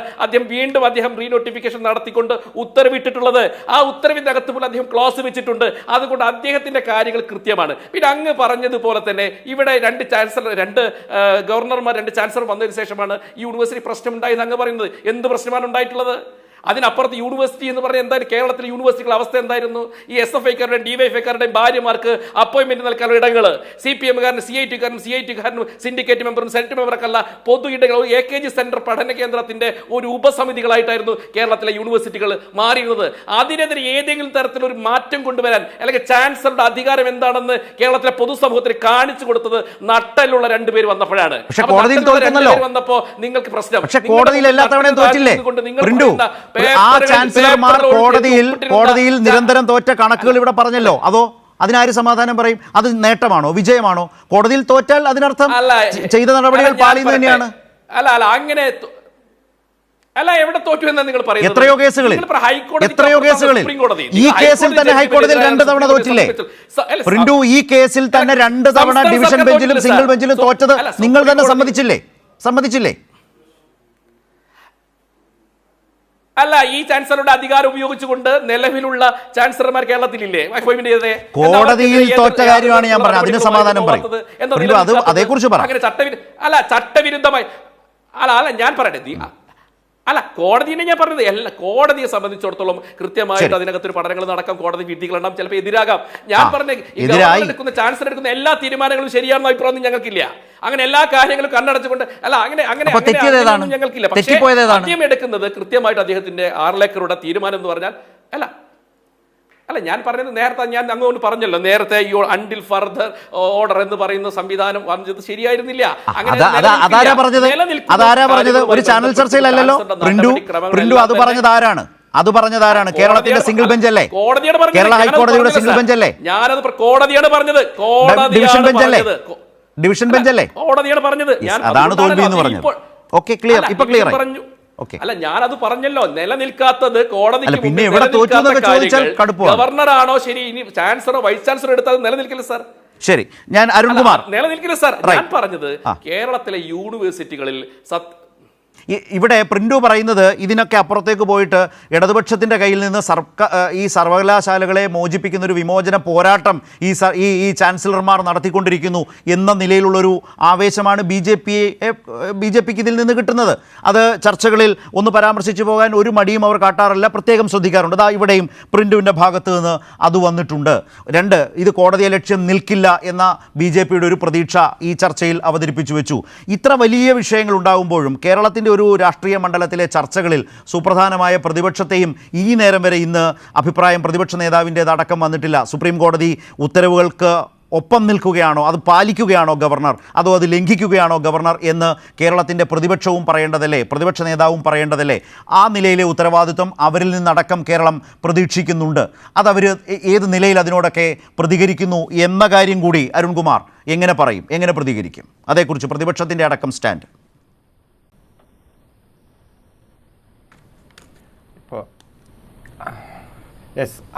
വീണ്ടും റീനോട്ടിഫിക്കേഷൻ നടത്തിക്കൊണ്ട് ഉത്തരവിട്ടിട്ടുള്ളത്. ആ ഉത്തരവിന്റെ പോലും അദ്ദേഹം ക്ലോസ് വെച്ചിട്ടുണ്ട്. അതുകൊണ്ട് അദ്ദേഹത്തിന്റെ കാര്യങ്ങൾ കൃത്യമാണ്. പിന്നെ അങ്ങ് പറഞ്ഞതുപോലെ തന്നെ ഇവിടെ 2 ഗവർണർമാർ 2 ചാൻസലർ വന്നതിന് ശേഷമാണ് ഈ യൂണിവേഴ്സിറ്റി പ്രശ്നം ഉണ്ടായെന്ന് അങ്ങ് പറയുന്നത്. എന്ത് പ്രശ്നമാണ് ഉണ്ടായിട്ടുള്ളത്? അതിനപ്പുറത്ത് യൂണിവേഴ്സിറ്റി എന്ന് പറഞ്ഞാൽ എന്തായാലും കേരളത്തിലെ യൂണിവേഴ്സിറ്റികളുടെ അവസ്ഥ എന്തായിരുന്നു? ഈ SFIക്കാരുടെയും DYFIക്കാരുടെയും ഭാര്യമാർക്ക് അപ്പോയിന്റ്മെന്റ് നൽകാനുള്ള ഇടങ്ങൾ, CPM-കാരനും CIT-കാരനും സിൻഡിക്കേറ്റ് മെമ്പറും സെനറ്റ് മെമ്പർക്കല്ല പൊതു ഇടങ്ങൾ, AKG സെന്റർ പഠന കേന്ദ്രത്തിന്റെ ഒരു ഉപസമിതികളായിട്ടായിരുന്നു കേരളത്തിലെ യൂണിവേഴ്സിറ്റികൾ മാറിയിരുന്നത്. അതിനെതിരെ ഏതെങ്കിലും തരത്തിലൊരു മാറ്റം കൊണ്ടുവരാൻ, അല്ലെങ്കിൽ ചാൻസലറുടെ അധികാരം എന്താണെന്ന് കേരളത്തിലെ പൊതുസമൂഹത്തിന് കാണിച്ചു കൊടുത്തത് നട്ടലുള്ള 2 പേര് വന്നപ്പോഴാണ്. വന്നപ്പോ നിങ്ങൾക്ക് പ്രശ്നം, ആ ചാൻസലർമാർ കോടതിയിൽ നിരന്തരം തോറ്റ കണക്കുകൾ ഇവിടെ പറഞ്ഞല്ലോ. അതോ അതിനാര് സമാധാനം പറയും? അത് നേട്ടമാണോ, വിജയമാണോ? കോടതിയിൽ തോറ്റാൽ അതിനർത്ഥം ചെയ്ത നടപടികൾ പാളിയെന്ന് തന്നെയാണ്. അല്ല അങ്ങനെ അല്ല, എവിടെ തോറ്റു എന്നാ നിങ്ങൾ പറയുന്നത്? എത്രയോ കേസുകളിൽ ഈ കേസിൽ തന്നെ ഹൈക്കോടതിയിൽ 2 തവണ തോറ്റില്ലേ പ്രിന്റു? ഈ കേസിൽ തന്നെ 2 തവണ ഡിവിഷൻ ബെഞ്ചിലും സിംഗിൾ ബെഞ്ചിലും തോറ്റത് നിങ്ങൾ തന്നെ സമ്മതിച്ചില്ലേ? അല്ല, ഈ ചാൻസലറുടെ അധികാരം ഉപയോഗിച്ചുകൊണ്ട് നിലവിലുള്ള ചാൻസലർമാർ കേരളത്തിലില്ലേ? കോടതിയിൽ തോറ്റ കാര്യമാണ് ഞാൻ പറഞ്ഞത്. അതിന് സമാധാനം പറയും. അതേക്കുറിച്ച് പറ. അങ്ങനെ ചട്ടവിരുദ്ധമായി അല്ല ഞാൻ പറയട്ടെ. അല്ല, കോടതിയെ ഞാൻ പറഞ്ഞത് എല്ലാ കോടതിയെ സംബന്ധിച്ചിടത്തോളം കൃത്യമായിട്ട് അതിനകത്തൊരു പഠനങ്ങൾ നടക്കാം, കോടതി വിധികളുണ്ടാവും, ചിലപ്പോൾ എതിരാകാം. ഞാൻ പറഞ്ഞ ചാൻസലർ എടുക്കുന്ന എല്ലാ തീരുമാനങ്ങളും ശരിയാണെന്ന അഭിപ്രായം ഞങ്ങൾക്കില്ല. അങ്ങനെ എല്ലാ കാര്യങ്ങളും കണ്ണടച്ചുകൊണ്ട് അല്ല, അങ്ങനെ ഞങ്ങൾക്കില്ല. പക്ഷേ ആദ്യം എടുക്കുന്നത് കൃത്യമായിട്ട് അദ്ദേഹത്തിന്റെ ആർലേക്കറുടെ തീരുമാനം എന്ന് പറഞ്ഞാൽ അല്ല ഞാൻ പറഞ്ഞത് നേരത്തെ ഞാൻ അങ്ങോട്ട് പറഞ്ഞല്ലോ, നേരത്തെ ഈ അൺടിൽ ഫർദർ ഓർഡർ എന്ന് പറയുന്ന സംവിധാനം വന്നത് ശരിയായിരുന്നില്ല. അതാരാ പറഞ്ഞത്? ഒരു ചാനൽ ചർച്ചയിലല്ലോ പ്രിന്റു. അത് പറഞ്ഞത് ആരാണ്? കേരളത്തിന്റെ സിംഗിൾ ബെഞ്ച് അല്ലേ? കേരള ഹൈക്കോടതിയുടെ സിംഗിൾ ബെഞ്ച് അല്ലേ? ഞാനത് കോടതിയാണ് പറഞ്ഞത്. ഡിവിഷൻ ബെഞ്ച് അല്ലേ? കോടതിയാണ് പറഞ്ഞത്. അതാണ് തോൽവി എന്ന് പറഞ്ഞത്. Okay, clear. ഇപ്പൊ ക്ലിയർ ആയി. അല്ല, ഞാനത് പറഞ്ഞല്ലോ, നിലനിൽക്കാത്തത് കോടതിക്ക് ഗവർണറാണോ ശരി, ഇനി ചാൻസലറോ വൈസ് ചാൻസലറോ എടുത്താൽ നിലനിൽക്കില്ല സാർ. ശരി, ഞാൻ അരുൺകുമാർ നിലനിൽക്കില്ല സാർ. ഞാൻ പറഞ്ഞത് കേരളത്തിലെ യൂണിവേഴ്സിറ്റികളിൽ ഇവിടെ പ്രിന്റു പറയുന്നത് ഇതിനൊക്കെ അപ്പുറത്തേക്ക് പോയിട്ട് ഇടതുപക്ഷത്തിൻ്റെ കയ്യിൽ നിന്ന് ഈ സർവകലാശാലകളെ മോചിപ്പിക്കുന്ന ഒരു വിമോചന പോരാട്ടം ഈ ചാൻസലർമാർ നടത്തിക്കൊണ്ടിരിക്കുന്നു എന്ന നിലയിലുള്ളൊരു ആവേശമാണ് ബി ജെ പിക്ക് ഇതിൽ നിന്ന് കിട്ടുന്നത്. അത് ചർച്ചകളിൽ ഒന്ന് പരാമർശിച്ചു പോകാൻ ഒരു മടിയും അവർ കാട്ടാറില്ല, പ്രത്യേകം ശ്രദ്ധിക്കാറുണ്ട്. അതാ ഇവിടെയും പ്രിന്റുവിൻ്റെ ഭാഗത്ത് നിന്ന് അത് വന്നിട്ടുണ്ട്. 2, ഇത് കോടതിയെ ലക്ഷ്യം നിൽക്കില്ല എന്ന BJPയുടെ ഒരു പ്രതീക്ഷ ഈ ചർച്ചയിൽ അവതരിപ്പിച്ചു വെച്ചു. ഇത്ര വലിയ വിഷയങ്ങൾ ഉണ്ടാകുമ്പോഴും കേരളത്തിൻ്റെ ഒരു രാഷ്ട്രീയ മണ്ഡലത്തിലെ ചർച്ചകളിൽ സുപ്രധാനമായ പ്രതിപക്ഷത്തെയും ഈ നേരം വരെ ഇന്ന് അഭിപ്രായം പ്രതിപക്ഷ നേതാവിൻ്റേതടക്കം വന്നിട്ടില്ല. സുപ്രീം കോടതി ഉത്തരവുകൾക്ക് ഒപ്പം നിൽക്കുകയാണോ, അത് പാലിക്കുകയാണോ ഗവർണർ, അതോ അത് ലംഘിക്കുകയാണോ ഗവർണർ എന്ന് കേരളത്തിൻ്റെ പ്രതിപക്ഷവും പറയേണ്ടതല്ലേ, പ്രതിപക്ഷ നേതാവും പറയേണ്ടതല്ലേ? ആ നിലയിലെ ഉത്തരവാദിത്വം അവരിൽ നിന്നടക്കം കേരളം പ്രതീക്ഷിക്കുന്നുണ്ട്. അതവർ ഏത് നിലയിൽ അതിനോടൊക്കെ പ്രതികരിക്കുന്നു എന്ന കാര്യം കൂടി അരുൺകുമാർ എങ്ങനെ പറയും, എങ്ങനെ പ്രതികരിക്കും? അതേക്കുറിച്ച് പ്രതിപക്ഷത്തിൻ്റെ അടക്കം സ്റ്റാൻഡ്.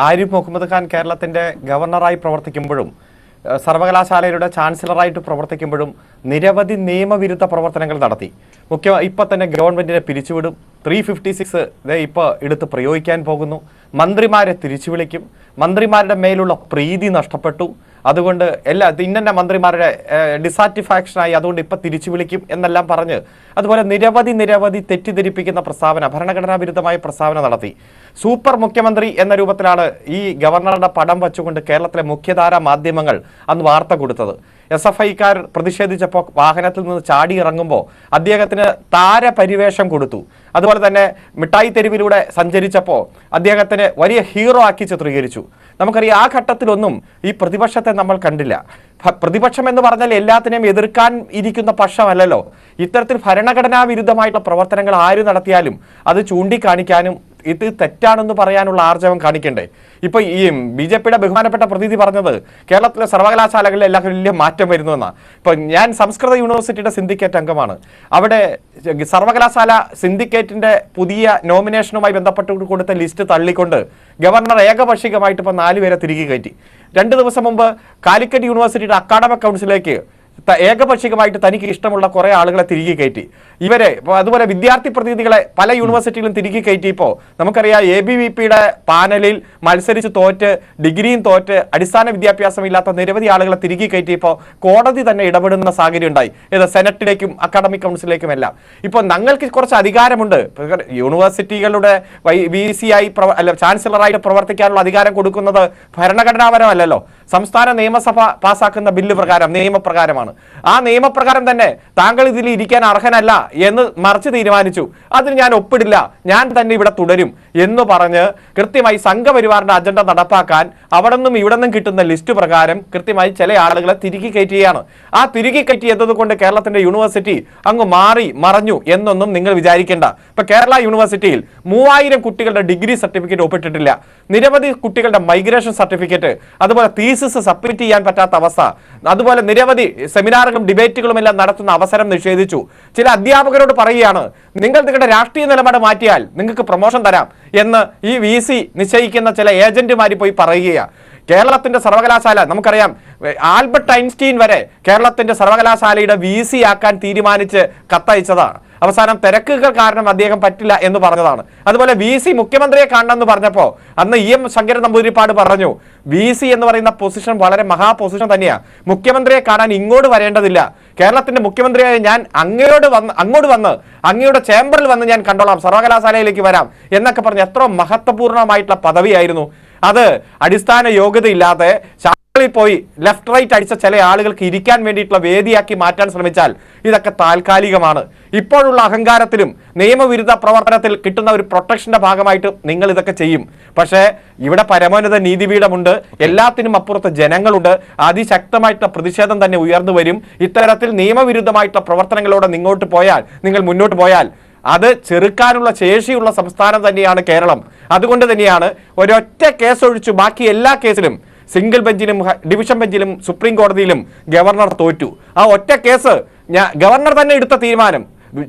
ആരിഫ് മുഹമ്മദ് ഖാൻ കേരളത്തിൻ്റെ ഗവർണറായി പ്രവർത്തിക്കുമ്പോഴും സർവകലാശാലയുടെ ചാൻസലറായിട്ട് പ്രവർത്തിക്കുമ്പോഴും നിരവധി നിയമവിരുദ്ധ പ്രവർത്തനങ്ങൾ നടത്തി. ഇപ്പം തന്നെ ഗവൺമെൻറ്റിനെ പിരിച്ചുവിടും. 356 ഇപ്പോൾ എടുത്ത് പ്രയോഗിക്കാൻ പോകുന്നു. മന്ത്രിമാരെ തിരിച്ചു വിളിക്കും. മന്ത്രിമാരുടെ മേലുള്ള പ്രീതി നഷ്ടപ്പെട്ടു. അതുകൊണ്ട് ഇന്ന മന്ത്രിമാരുടെ ഡിസാറ്റിസ്ഫാക്ഷനായി, അതുകൊണ്ട് ഇപ്പം തിരിച്ചു വിളിക്കും എന്നെല്ലാം പറഞ്ഞ് അതുപോലെ നിരവധി തെറ്റിദ്ധരിപ്പിക്കുന്ന പ്രസ്താവന, ഭരണഘടനാ വിരുദ്ധമായ പ്രസ്താവന നടത്തി. സൂപ്പർ മുഖ്യമന്ത്രി എന്ന രൂപത്തിലാണ് ഈ ഗവർണറുടെ പടം വച്ചുകൊണ്ട് കേരളത്തിലെ മുഖ്യധാരാ മാധ്യമങ്ങൾ അന്ന് വാർത്ത കൊടുത്തത്. SFIക്കാർ പ്രതിഷേധിച്ചപ്പോൾ വാഹനത്തിൽ നിന്ന് ചാടി ഇറങ്ങുമ്പോൾ അദ്ദേഹത്തിന് താരപരിവേഷം കൊടുത്തു. അതുപോലെ തന്നെ മിഠായി തെരുവിലൂടെ സഞ്ചരിച്ചപ്പോൾ അദ്ദേഹത്തിന് വലിയ ഹീറോ ആക്കി ചിത്രീകരിച്ചു. നമുക്കറിയാം ആ ഘട്ടത്തിലൊന്നും ഈ പ്രതിപക്ഷത്തെ നമ്മൾ കണ്ടില്ല. പ്രതിപക്ഷം എന്ന് പറഞ്ഞാൽ എല്ലാത്തിനെയും എതിർക്കാൻ ഇരിക്കുന്ന പക്ഷമല്ലല്ലോ. ഇത്തരത്തിൽ ഭരണഘടനാ വിരുദ്ധമായിട്ടുള്ള പ്രവർത്തനങ്ങൾ ആര് നടത്തിയാലും അത് ചൂണ്ടിക്കാണിക്കാനും ഇത് തെറ്റാണെന്ന് പറയാനുള്ള ആർജവം കാണിക്കണ്ടേ? ഇപ്പൊ ഈ BJPയുടെ ബഹുമാനപ്പെട്ട പ്രതിനിധി പറഞ്ഞത് കേരളത്തിലെ സർവകലാശാലകളിൽ എല്ലാം വലിയ മാറ്റം വരുന്നുവെന്നാണ്. ഇപ്പൊ ഞാൻ സംസ്കൃത യൂണിവേഴ്സിറ്റിയുടെ സിൻഡിക്കേറ്റ് അംഗമാണ്. അവിടെ സർവകലാശാല സിൻഡിക്കേറ്റിന്റെ പുതിയ നോമിനേഷനുമായി ബന്ധപ്പെട്ട് കൊടുത്ത ലിസ്റ്റ് തള്ളിക്കൊണ്ട് ഗവർണർ ഏകപക്ഷീയമായിട്ട് ഇപ്പൊ 4 പേരെ തിരികെ കയറ്റി. 2 ദിവസം മുമ്പ് കാലിക്കറ്റ് യൂണിവേഴ്സിറ്റിയുടെ അക്കാഡമിക് കൗൺസിലേക്ക് ഏകപക്ഷീയമായിട്ട് തനിക്ക് ഇഷ്ടമുള്ള കുറേ ആളുകളെ തിരികെ കയറ്റി. ഇവരെ അതുപോലെ വിദ്യാർത്ഥി പ്രതിനിധികളെ പല യൂണിവേഴ്സിറ്റികളും തിരികെ കയറ്റിയപ്പോൾ നമുക്കറിയാം ABVPയുടെ പാനലിൽ മത്സരിച്ച് തോറ്റ്, ഡിഗ്രിയും തോറ്റ്, അടിസ്ഥാന വിദ്യാഭ്യാസം ഇല്ലാത്ത നിരവധി ആളുകളെ തിരികെ കയറ്റിയപ്പോൾ കോടതി തന്നെ ഇടപെടുന്ന സാഹചര്യം ഉണ്ടായി. സെനറ്റിലേക്കും അക്കാഡമിക് കൗൺസിലേക്കും എല്ലാം. ഇപ്പോൾ ഞങ്ങൾക്ക് കുറച്ച് അധികാരമുണ്ട്. യൂണിവേഴ്സിറ്റികളുടെ VC-ആയി ചാൻസലറായിട്ട് പ്രവർത്തിക്കാനുള്ള അധികാരം കൊടുക്കുന്നത് ഭരണഘടനാപരമല്ലല്ലോ. സംസ്ഥാന നിയമസഭ പാസാക്കുന്ന ബില്ല് പ്രകാരം, നിയമപ്രകാരമാണ്. ആ നിയമപ്രകാരം തന്നെ താങ്കൾ ഇതിൽ ഇരിക്കാൻ അർഹനല്ല എന്ന് മറിച്ച് തീരുമാനിച്ചു. അതിന് ഞാൻ ഒപ്പിടില്ല, ഞാൻ തന്നെ ഇവിടെ തുടരും എന്ന് പറഞ്ഞ് കൃത്യമായി സംഘപരിവാറിന്റെ അജണ്ട നടപ്പാക്കാൻ അവിടെ നിന്നും ഇവിടെ നിന്നും കിട്ടുന്ന ലിസ്റ്റ് പ്രകാരം കൃത്യമായി ചില ആളുകളെ തിരികെ കയറ്റുകയാണ്. ആ തിരികെ കയറ്റിയത് കൊണ്ട് കേരളത്തിന്റെ യൂണിവേഴ്സിറ്റി അങ്ങ് മറഞ്ഞു എന്നൊന്നും നിങ്ങൾ വിചാരിക്കേണ്ട. ഇപ്പൊ കേരള യൂണിവേഴ്സിറ്റിയിൽ 3000 കുട്ടികളുടെ ഡിഗ്രി സർട്ടിഫിക്കറ്റ് ഒപ്പിട്ടിട്ടില്ല. നിരവധി കുട്ടികളുടെ മൈഗ്രേഷൻ സർട്ടിഫിക്കറ്റ്, അതുപോലെ തീസിസ് തീസിസ് സബ്മിറ്റ് ചെയ്യാൻ പറ്റാത്ത അവസ്ഥ, അതുപോലെ നിരവധി സെമിനാറുകളും ഡിബേറ്റുകളും എല്ലാം നടത്തുന്ന അവസരം നിഷേധിച്ചു. ചില അധ്യാപകരോട് പറയുകയാണ്, നിങ്ങൾ നിങ്ങളുടെ രാഷ്ട്രീയ നിലപാട് മാറ്റിയാൽ നിങ്ങൾക്ക് പ്രൊമോഷൻ തരാം എന്ന് ഈ VC നിശ്ചയിക്കുന്ന ചില ഏജന്റുമാർ പോയി പറയുകയാണ്. കേരളത്തിന്റെ സർവകലാശാല നമുക്കറിയാം, ആൽബർട്ട് ഐൻസ്റ്റീൻ വരെ കേരളത്തിന്റെ സർവകലാശാലയുടെ VC ആക്കാൻ തീരുമാനിച്ച് കത്തയച്ചതാണ്. അവസാനം തിരക്കുകൾ കാരണം അദ്ദേഹം പറ്റില്ല എന്ന് പറഞ്ഞതാണ്. അതുപോലെ VC മുഖ്യമന്ത്രിയെ കാണണമെന്ന് പറഞ്ഞപ്പോൾ അന്ന് EM ശങ്കരൻ നമ്പൂതിരിപ്പാട് പറഞ്ഞു, VC എന്ന് പറയുന്ന പൊസിഷൻ വളരെ മഹാ പൊസിഷൻ തന്നെയാണ്, മുഖ്യമന്ത്രിയെ കാണാൻ ഇങ്ങോട്ട് വരേണ്ടതില്ല, കേരളത്തിന്റെ മുഖ്യമന്ത്രിയായ ഞാൻ അങ്ങോട്ട് വന്ന് അങ്ങയുടെ ചേംബറിൽ വന്ന് ഞാൻ കണ്ടോളാം, സർവകലാശാലയിലേക്ക് വരാം എന്നൊക്കെ പറഞ്ഞ് എത്ര മഹത്വപൂർണമായിട്ടുള്ള പദവിയായിരുന്നു അത്. അടിസ്ഥാന യോഗ്യതയില്ലാതെ ിൽ പോയി ലെഫ്റ്റ് റൈറ്റ് അടിച്ച ചില ആളുകൾക്ക് ഇരിക്കാൻ വേണ്ടിയിട്ടുള്ള വേദിയാക്കി മാറ്റാൻ ശ്രമിച്ചാൽ ഇതൊക്കെ താൽക്കാലികമാണ്. ഇപ്പോഴുള്ള അഹങ്കാരത്തിലും നിയമവിരുദ്ധ പ്രവർത്തനത്തിൽ കിട്ടുന്ന ഒരു പ്രൊട്ടക്ഷന്റെ ഭാഗമായിട്ട് നിങ്ങൾ ഇതൊക്കെ ചെയ്യും. പക്ഷേ ഇവിടെ പരമോന്നത നീതിപീഠമുണ്ട്, എല്ലാത്തിനും അപ്പുറത്ത് ജനങ്ങളുണ്ട്. അതിശക്തമായിട്ടുള്ള പ്രതിഷേധം തന്നെ ഉയർന്നു വരും. ഇത്തരത്തിൽ നിയമവിരുദ്ധമായിട്ടുള്ള പ്രവർത്തനങ്ങളോടെ നിങ്ങൾ മുന്നോട്ട് പോയാൽ അത് ചെറുക്കാനുള്ള ശേഷിയുള്ള സംസ്ഥാനം തന്നെയാണ് കേരളം. അതുകൊണ്ട് തന്നെയാണ് ഒരൊറ്റ കേസ് ഒഴിച്ചു ബാക്കി എല്ലാ കേസിലും സിംഗിൾ ബെഞ്ചിലും ഡിവിഷൻ ബെഞ്ചിലും സുപ്രീം കോടതിയിലും ഗവർണർ തോറ്റു. ആ ഒറ്റ കേസ് ഗവർണർ തന്നെ എടുത്ത തീരുമാനം,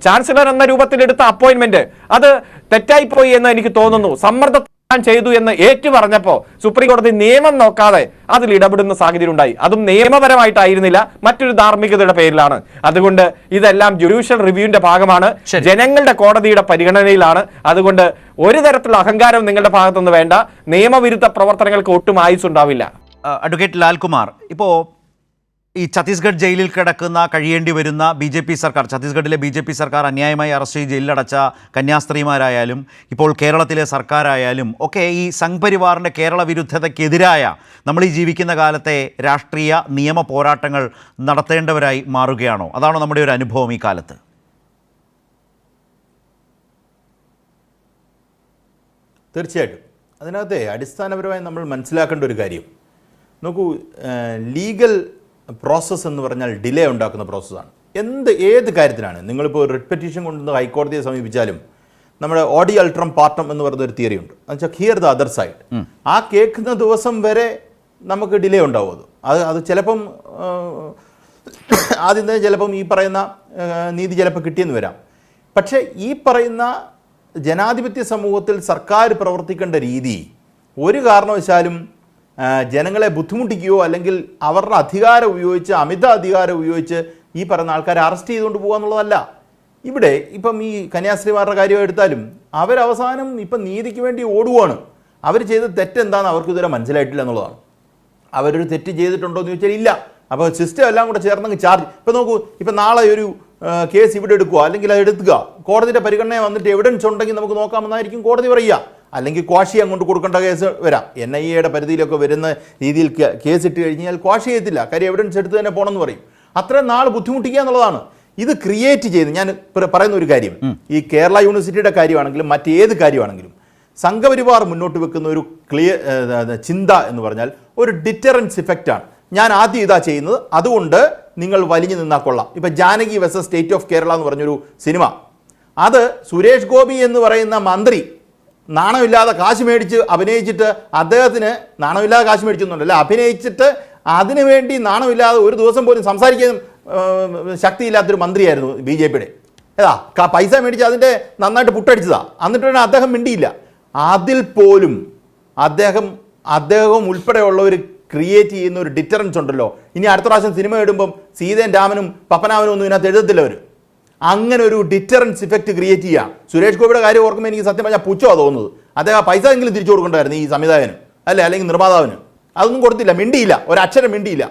ചാൻസലർ എന്ന രൂപത്തിൽ എടുത്ത അപ്പോയിന്റ്മെന്റ് അത് തെറ്റായിപ്പോയി എന്ന് എനിക്ക് തോന്നുന്നു. സമ്മർദ്ദം ചെയ്തു എന്ന് ഏറ്റു പറഞ്ഞപ്പോൾ സുപ്രീം കോടതി നിയമം നോക്കാതെ അതിൽ ഇടപെടുന്ന സാഹചര്യം ഉണ്ടായി. അതും നിയമപരമായിട്ടായിരുന്നില്ല, മറ്റൊരു ധാർമ്മികതയുടെ പേരിലാണ്. അതുകൊണ്ട് ഇതെല്ലാം ജുഡീഷ്യൽ റിവ്യൂവിന്റെ ഭാഗമാണ്, ജനങ്ങളുടെ കോടതിയുടെ പരിഗണനയിലാണ്. അതുകൊണ്ട് ഒരു തരത്തിലുള്ള അഹങ്കാരം നിങ്ങളുടെ ഭാഗത്തുനിന്ന് വേണ്ട. നിയമവിരുദ്ധ പ്രവർത്തനങ്ങൾക്ക് ഒട്ടും ആയുസ് ഉണ്ടാവില്ല. അഡ്വക്കേറ്റ് ലാൽകുമാർ, ഇപ്പോൾ ഈ ഛത്തീസ്ഗഡ് ജയിലിൽ കഴിയേണ്ടി വരുന്ന BJP സർക്കാർ, ഛത്തീസ്ഗഡിലെ BJP സർക്കാർ അന്യായമായി അറസ്റ്റ് ചെയ്ത് ജയിലിലടച്ച കന്യാസ്ത്രീമാരായാലും ഇപ്പോൾ കേരളത്തിലെ സർക്കാരായാലും ഒക്കെ ഈ സംഘ്പരിവാറിൻ്റെ കേരള വിരുദ്ധതയ്ക്കെതിരായ നമ്മൾ ഈ ജീവിക്കുന്ന കാലത്തെ രാഷ്ട്രീയ നിയമ പോരാട്ടങ്ങൾ നടത്തേണ്ടവരായി മാറുകയാണോ? അതാണോ നമ്മുടെ ഒരു അനുഭവം ഈ കാലത്ത്? തീർച്ചയായിട്ടും. അതിനകത്തെ അടിസ്ഥാനപരമായി നമ്മൾ മനസ്സിലാക്കേണ്ട ഒരു കാര്യം, നോക്കൂ, ലീഗൽ പ്രോസസ്സ് എന്ന് പറഞ്ഞാൽ ഡിലേ ഉണ്ടാക്കുന്ന പ്രോസസ്സാണ്. ഏത് കാര്യത്തിനാണ്. നിങ്ങളിപ്പോൾ റിട്ട് പെറ്റീഷൻ കൊണ്ടുവന്ന് ഹൈക്കോടതിയെ സമീപിച്ചാലും നമ്മുടെ ഓഡി അൾട്രം പാർട്ടം എന്ന് പറയുന്ന ഒരു തിയറി ഉണ്ട്. എന്ന് വെച്ചാൽ ഹിയർ ദ അതർ സൈഡ്. ആ കേൾക്കുന്ന ദിവസം വരെ നമുക്ക് ഡിലേ ഉണ്ടാവും. അത് ചിലപ്പം ആദ്യം തന്നെ ചിലപ്പം ഈ പറയുന്ന നീതി ചിലപ്പോൾ കിട്ടിയെന്ന് വരാം. പക്ഷേ ഈ പറയുന്ന ജനാധിപത്യ സമൂഹത്തിൽ സർക്കാർ പ്രവർത്തിക്കേണ്ട രീതി ഒരു കാരണവശാലും ജനങ്ങളെ ബുദ്ധിമുട്ടിക്കുകയോ അല്ലെങ്കിൽ അവരുടെ അധികാരം ഉപയോഗിച്ച്, അമിത അധികാരം ഉപയോഗിച്ച് ഈ പറയുന്ന ആൾക്കാരെ അറസ്റ്റ് ചെയ്തുകൊണ്ട് പോകുക എന്നുള്ളതല്ല. ഇവിടെ ഇപ്പം ഈ കന്യാസ്ത്രീമാരുടെ കാര്യം എടുത്താലും അവരവസാനം ഇപ്പം നീതിക്ക് വേണ്ടി ഓടുകയാണ്. അവർ ചെയ്ത തെറ്റെന്താണെന്ന് അവർക്ക് ഇതുവരെ മനസ്സിലായിട്ടില്ല എന്നുള്ളതാണ്. അവരൊരു തെറ്റ് ചെയ്തിട്ടുണ്ടോ എന്ന് ചോദിച്ചാൽ ഇല്ല. അപ്പോൾ സിസ്റ്റം എല്ലാം കൂടെ ചേർന്നെങ്കിൽ ചാർജ്. ഇപ്പം നോക്കൂ, ഇപ്പം നാളെ ഒരു കേസ് ഇവിടെ എടുക്കുക, അല്ലെങ്കിൽ അത് എടുക്കുക, കോടതിയുടെ പരിഗണന വന്നിട്ട് എവിഡൻസ് ഉണ്ടെങ്കിൽ നമുക്ക് നോക്കാമെന്നായിരിക്കും കോടതി പറയുക. അല്ലെങ്കിൽ ക്വാഷി അങ്ങോട്ട് കൊടുക്കേണ്ട കേസ് വരാം. NIA പരിധിയിലൊക്കെ വരുന്ന രീതിയിൽ കേസ് ഇട്ട് കഴിഞ്ഞാൽ ക്വാഷി ചെയ്യത്തില്ല, കാര്യം എവിഡൻസ് എടുത്ത് തന്നെ പോകണമെന്ന് പറയും. അത്രയും നാൾ ബുദ്ധിമുട്ടിക്കുക എന്നുള്ളതാണ് ഇത് ക്രിയേറ്റ് ചെയ്ത്. ഞാൻ പറയുന്ന ഒരു കാര്യം, ഈ കേരള യൂണിവേഴ്സിറ്റിയുടെ കാര്യമാണെങ്കിലും മറ്റേത് കാര്യമാണെങ്കിലും സംഘപരിവാർ മുന്നോട്ട് വെക്കുന്ന ഒരു ചിന്ത എന്ന് പറഞ്ഞാൽ ഒരു ഡിറ്ററൻസ് ഇഫക്റ്റാണ്. ഞാൻ ആദ്യം ഇതാ ചെയ്യുന്നത്, അതുകൊണ്ട് നിങ്ങൾ വലിഞ്ഞു നിന്നാൽ കൊള്ളാം. ഇപ്പം Janaki versus state of Kerala എന്ന് പറഞ്ഞൊരു സിനിമ, അത് സുരേഷ് ഗോപി എന്ന് പറയുന്ന മന്ത്രി നാണമില്ലാതെ കാശ് മേടിച്ച് അഭിനയിച്ചിട്ട്, അദ്ദേഹത്തിന് നാണമില്ലാതെ കാശ് മേടിച്ചൊന്നുമല്ല, അഭിനയിച്ചിട്ട് അതിനു വേണ്ടി നാണമില്ലാതെ ഒരു ദിവസം പോലും സംസാരിക്കാൻ ശക്തിയില്ലാത്തൊരു മന്ത്രിയായിരുന്നു BJPയുടെ. പൈസ മേടിച്ച് അതിൻ്റെ നന്നായിട്ട് പുട്ടടിച്ചതാ. എന്നിട്ട് വേണം അദ്ദേഹം മിണ്ടിയില്ല. അതിൽ പോലും അദ്ദേഹം ഉൾപ്പെടെയുള്ളവർ ക്രിയേറ്റ് ചെയ്യുന്ന ഒരു ഡിറ്ററൻസ് ഉണ്ടല്ലോ. ഇനി അടുത്ത പ്രാവശ്യം സിനിമ ഇടുമ്പം സീതയും രാമനും പപ്പനാമനും ഒന്നും ഇതിനകത്ത് എഴുതത്തില്ല അവർ. അങ്ങനെ ഒരു ഡിറ്ററൻസ് ഇഫക്റ്റ് ക്രിയേറ്റ് ചെയ്യുക. സുരേഷ് ഗോപിയുടെ കാര്യം ഓർക്കുമ്പോൾ എനിക്ക് സത്യം പറഞ്ഞാൽ പുച്ഛമാണ് തോന്നുന്നത്. അദ്ദേഹം ആ പൈസ എങ്കിലും തിരിച്ചു കൊടുക്കേണ്ടായിരുന്നു ഈ സംവിധായകന് അല്ലെങ്കിൽ നിർമ്മാതാവിന്. അതൊന്നും കൊടുത്തില്ല, മിണ്ടിയില്ല, ഒരക്ഷരം മിണ്ടിയില്ല.